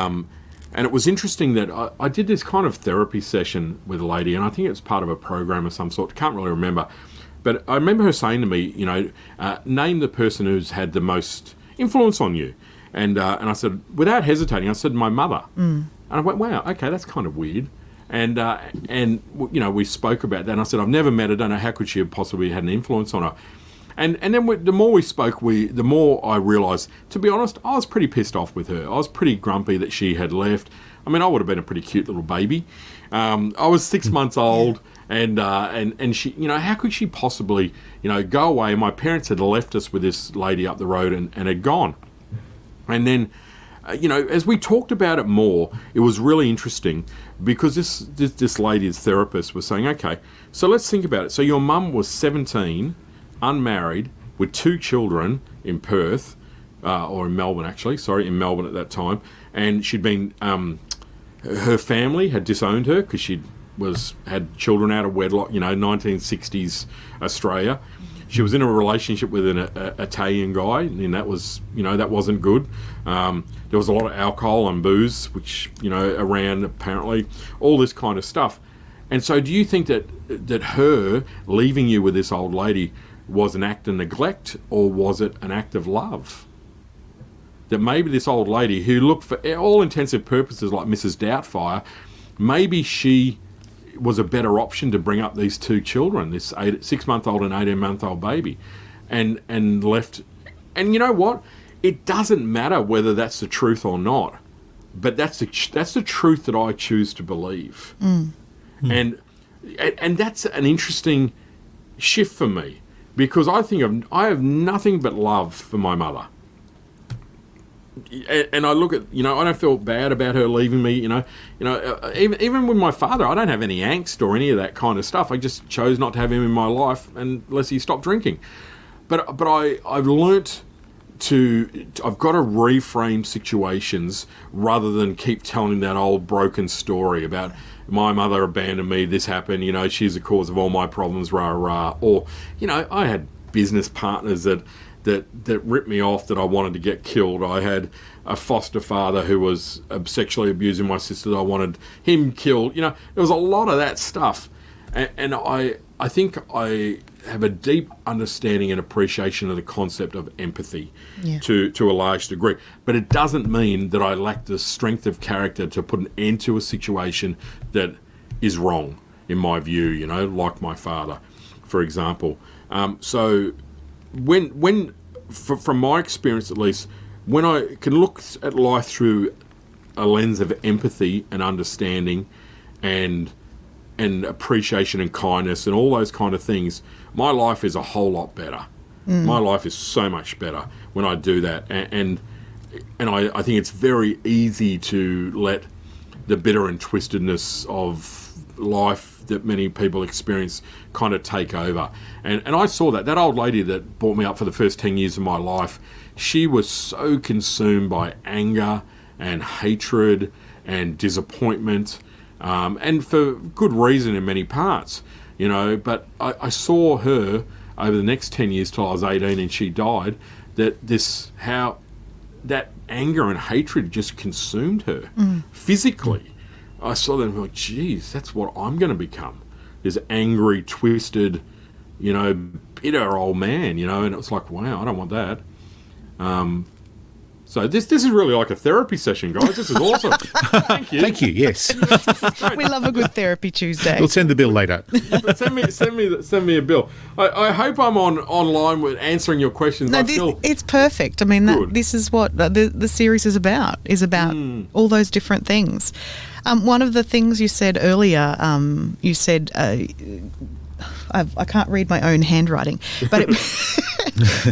it was interesting that I did this kind of therapy session with a lady, and I think it was part of a program of some sort. Can't really remember. But I remember her saying to me, name the person who's had the most influence on you. And I said, without hesitating, I said, my mother. And I went, wow, okay, that's kind of weird. And we spoke about that. And I said, I've never met her. Don't know how could she have possibly had an influence on her. And then the more we spoke, the more I realised, to be honest, I was pretty pissed off with her. I was pretty grumpy that she had left. I mean, I would have been a pretty cute little baby. I was 6 months old, and she, how could she possibly, go away? My parents had left us with this lady up the road and had gone. And then, as we talked about it more, it was really interesting because this lady's therapist was saying, okay, so let's think about it. So your mum was 17, unmarried, with 2 children in Perth, or in Melbourne actually, in Melbourne at that time, and she'd been, her family had disowned her because she had children out of wedlock, 1960s Australia. She was in a relationship with an Italian guy, and that was, that wasn't good. There was a lot of alcohol and booze, which, around apparently, all this kind of stuff. And so do you think that her leaving you with this old lady was an act of neglect, or was it an act of love? That maybe this old lady, who looked for all intensive purposes like Mrs. Doubtfire, maybe she was a better option to bring up these 2 children, this 6-month-old and 18-month-old baby, and left. And you know what? It doesn't matter whether that's the truth or not, but that's the truth that I choose to believe. And that's an interesting shift for me, because I have nothing but love for my mother. And I look at, I don't feel bad about her leaving me, even with my father, I don't have any angst or any of that kind of stuff. I just chose not to have him in my life unless he stopped drinking. But I've learnt I've got to reframe situations rather than keep telling that old broken story about my mother abandoned me, this happened, she's the cause of all my problems, rah, rah. Or, I had business partners that ripped me off, that I wanted to get killed. I had a foster father who was sexually abusing my sister that I wanted him killed. There was a lot of that stuff. And I think I have a deep understanding and appreciation of the concept of empathy to a large degree. But it doesn't mean that I lack the strength of character to put an end to a situation that is wrong, in my view, like my father, for example. So when from my experience at least, when I can look at life through a lens of empathy and understanding and appreciation and kindness and all those kind of things, my life is a whole lot better. My life is so much better when I do that. And I think it's very easy to let the bitter and twistedness of life that many people experience kind of take over. And I saw that old lady that brought me up for the first 10 years of my life, she was so consumed by anger and hatred and disappointment, and for good reason in many parts, but I saw her over the next 10 years till I was 18 and she died, how that anger and hatred just consumed her physically. I saw that and I thought, geez, that's what I'm going to become. This angry, twisted, bitter old man, and it was like, wow, I don't want that. So this is really like a therapy session, guys. This is awesome. Thank you. Thank you, yes. We love a good therapy Tuesday. We'll send the bill later. But send me a bill. I hope I'm online with answering your questions. No, it's perfect. I mean, this is what the series is about all those different things. One of the things you said earlier, you said, I can't read my own handwriting, but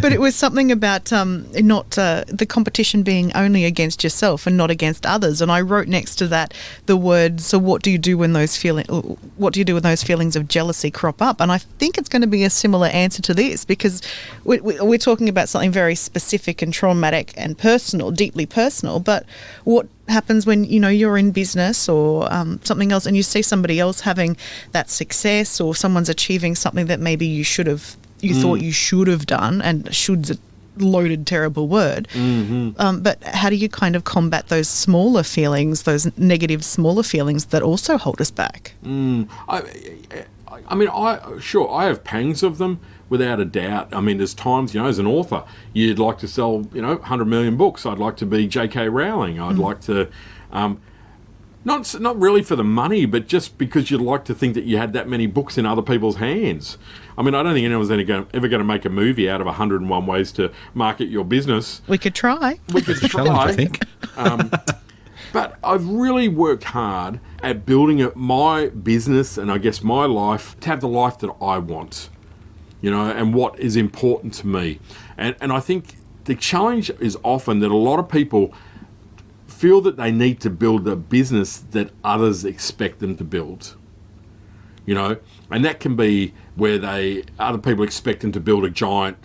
but it was something about not the competition being only against yourself and not against others. And I wrote next to that the word, so what do you do when those feelings of jealousy crop up? And I think it's going to be a similar answer to this, because we're talking about something very specific and traumatic and personal, deeply personal. But what happens when you're in business or something else, and you see somebody else having that success, or someone's achieving something that maybe you thought you should have done, and should's a loaded, terrible word. But how do you kind of combat those smaller feelings, those negative smaller feelings that also hold us back? I mean, I have pangs of them, without a doubt. I mean, there's times, as an author, you'd like to sell, 100 million books. I'd like to be J.K. Rowling. I'd like to... Not really for the money, but just because you'd like to think that you had that many books in other people's hands. I mean, I don't think anyone's ever going to make a movie out of 101 ways to market your business. We could try. We could try. Challenge, I think. But I've really worked hard at building my business and I guess my life to have the life that I want, and what is important to me. And I think the challenge is often that a lot of people feel that they need to build a business that others expect them to build, and that can be where other people expect them to build a giant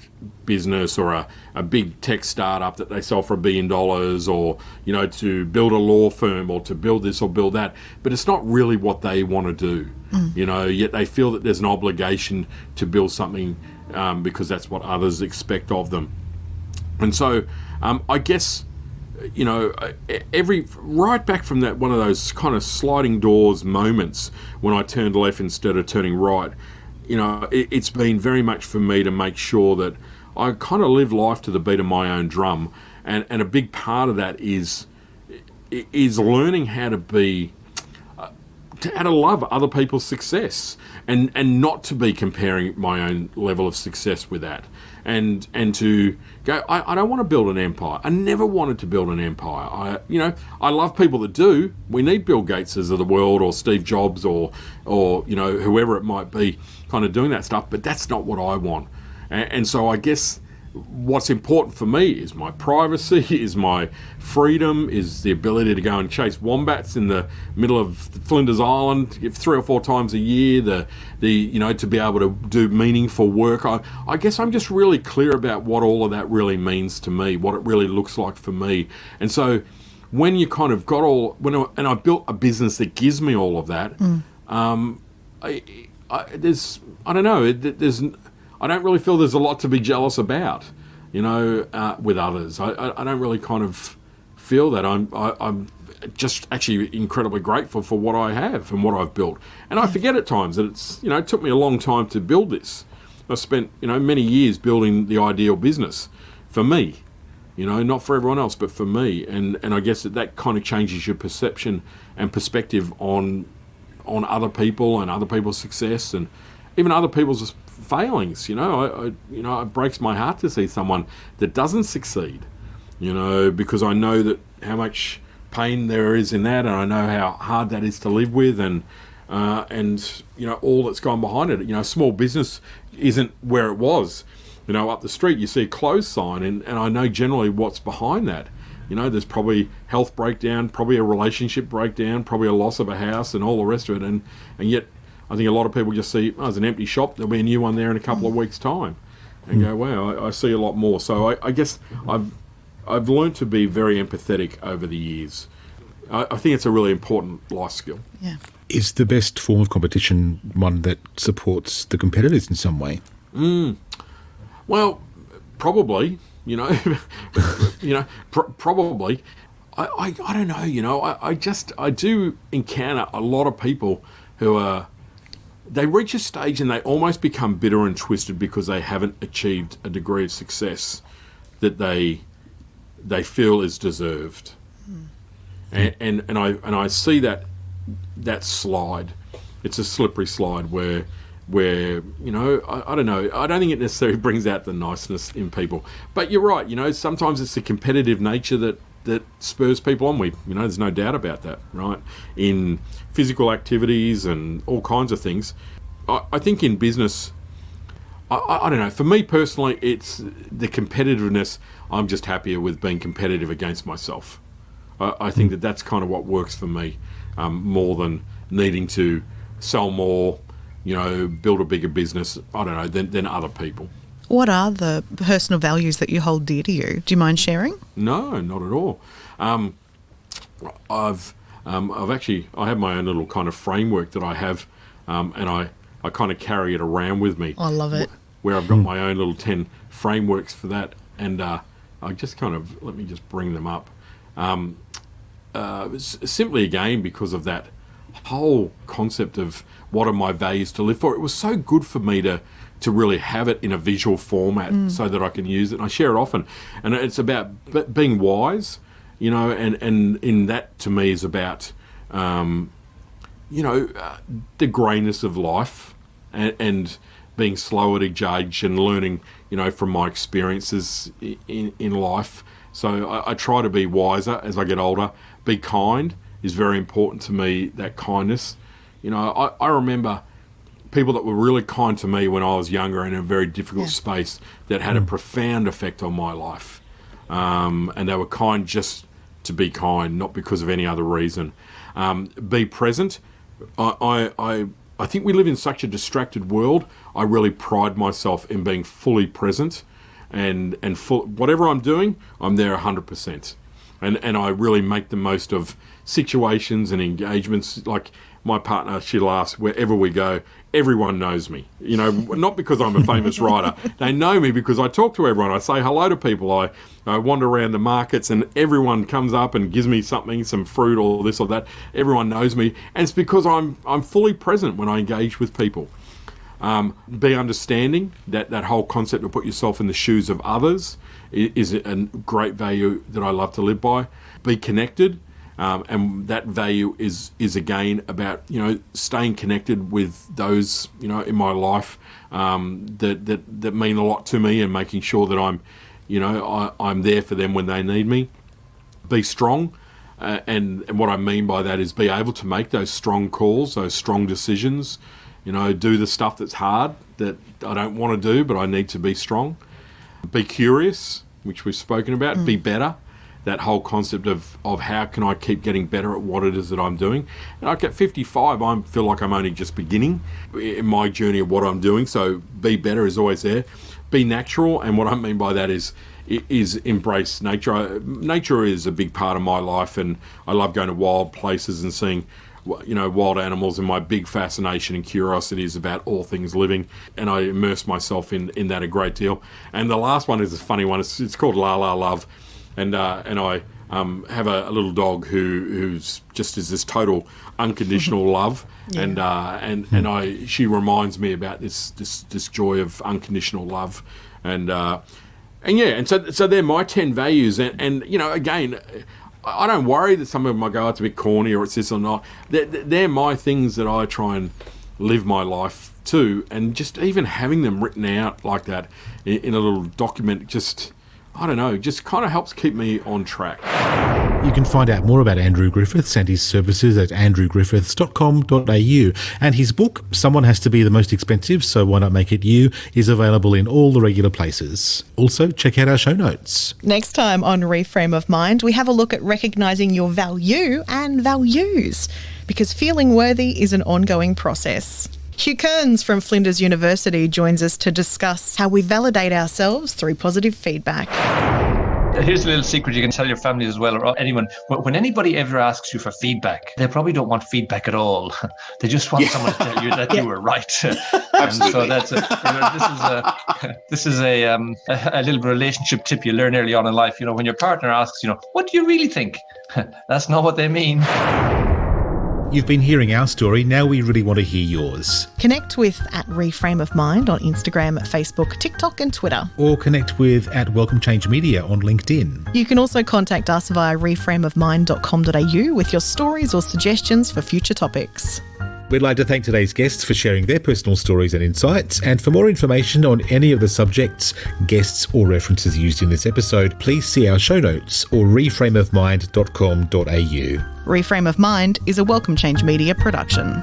business or a big tech startup that they sell for $1 billion, or to build a law firm or to build this or build that, but it's not really what they want to do. Yet they feel that there's an obligation to build something because that's what others expect of them. And so I guess right back from that, one of those kind of sliding doors moments when I turned left instead of turning right, it's been very much for me to make sure that I kind of live life to the beat of my own drum, and a big part of that is learning how to be how to love other people's success and not to be comparing my own level of success with that, and to go, I don't want to build an empire. I never wanted to build an empire. I love people that do. We need Bill Gateses of the world, or Steve Jobs, or whoever it might be, kind of doing that stuff, but that's not what I want. And so I guess what's important for me is my privacy, is my freedom, is the ability to go and chase wombats in the middle of Flinders Island 3 or 4 times a year, the to be able to do meaningful work. I guess I'm just really clear about what all of that really means to me, what it really looks like for me. And so when you kind of got and I built a business that gives me all of that, I don't really feel there's a lot to be jealous about, with others. I don't really kind of feel that. I'm just actually incredibly grateful for what I have and what I've built. And I forget at times that it took me a long time to build this. I spent, many years building the ideal business for me, not for everyone else, but for me. And I guess that kind of changes your perception and perspective on other people and other people's success and even other people's failings. It breaks my heart to see someone that doesn't succeed, because I know that how much pain there is in that, and I know how hard that is to live with, and all that's gone behind it. A small business isn't where it was. Up the street you see a closed sign, and I know generally what's behind that. There's probably health breakdown, probably a relationship breakdown, probably a loss of a house, and all the rest of it, and yet I think a lot of people just see, there's an empty shop, there'll be a new one there in a couple of weeks' time, and go, wow, I see a lot more. So I guess I've learned to be very empathetic over the years. I think it's a really important life skill. Yeah. Is the best form of competition one that supports the competitors in some way? Well, probably, probably. I don't know, I do encounter a lot of people who they reach a stage and they almost become bitter and twisted because they haven't achieved a degree of success that they feel is deserved. And I see that slide. It's a slippery slide where I don't know. I don't think it necessarily brings out the niceness in people. But you're right. Sometimes it's the competitive nature that spurs people on. There's no doubt about that, right? In physical activities and all kinds of things. I think in business, I don't know. For me personally, it's the competitiveness. I'm just happier with being competitive against myself. I think that's kind of what works for me, more than needing to sell more, build a bigger business, I don't know, than other people. What are the personal values that you hold dear to you? Do you mind sharing? No, not at all. I have my own little kind of framework that I have, and I kind of carry it around with me. I love it. Where I've got my own little 10 frameworks for that, and I just kind of, let me just bring them up. Simply again because of that whole concept of what are my values to live for. It was so good for me to really have it in a visual format so that I can use it. And I share it often. And it's about being wise, and in that to me is about the greyness of life and being slower to judge and learning, from my experiences in life. So I try to be wiser as I get older. Be kind is very important to me, that kindness. I remember people that were really kind to me when I was younger in a very difficult space that had a profound effect on my life. And they were kind just to be kind, not because of any other reason. Be present. I think we live in such a distracted world. I really pride myself in being fully present, and whatever I'm doing, I'm there 100%. And I really make the most of situations and engagements. Like my partner, she laughs wherever we go. Everyone knows me, not because I'm a famous writer. They know me because I talk to everyone. I say hello to people. I wander around the markets and everyone comes up and gives me something, some fruit or this or that. Everyone knows me. And it's because I'm fully present when I engage with people. Be understanding. That whole concept of put yourself in the shoes of others is a great value that I love to live by. Be connected. And that value is again about, staying connected with those, in my life that mean a lot to me, and making sure that I'm there for them when they need me. Be strong. And what I mean by that is be able to make those strong calls, those strong decisions, do the stuff that's hard that I don't want to do, but I need to be strong. Be curious, which we've spoken about. Be better. That whole concept of how can I keep getting better at what it is that I'm doing. And like at 55, I feel like I'm only just beginning in my journey of what I'm doing. So be better is always there. Be natural, and what I mean by that is embrace nature. Nature is a big part of my life, and I love going to wild places and seeing wild animals, and my big fascination and curiosity is about all things living, and I immerse myself in that a great deal. And the last one is a funny one. It's called La La Love. And I have a little dog who's just is this total unconditional love, and she reminds me about this joy of unconditional love, and so they're my 10 values, and again, I don't worry that some of them might go, it's a bit corny or it's this or not. They're my things that I try and live my life to, and just even having them written out like that in a little document, just kind of helps keep me on track. You can find out more about Andrew Griffiths and his services at andrewgriffiths.com.au, and his book, Someone Has to Be the Most Expensive, So Why Not Make It You, is available in all the regular places. Also, check out our show notes. Next time on Reframe of Mind, we have a look at recognising your value and values, because feeling worthy is an ongoing process. Hugh Kearns from Flinders University joins us to discuss how we validate ourselves through positive feedback. Here's a little secret you can tell your family as well, or anyone. When anybody ever asks you for feedback, they probably don't want feedback at all. They just want someone to tell you that you were right. And so that's this is a little relationship tip you learn early on in life. When your partner asks, what do you really think? That's not what they mean. You've been hearing our story, now we really want to hear yours. Connect with @Reframe of Mind on Instagram, Facebook, TikTok and Twitter. Or connect with @Welcome Change Media on LinkedIn. You can also contact us via reframeofmind.com.au with your stories or suggestions for future topics. We'd like to thank today's guests for sharing their personal stories and insights. And for more information on any of the subjects, guests or references used in this episode, please see our show notes or reframeofmind.com.au. Reframe of Mind is a Welcome Change Media production.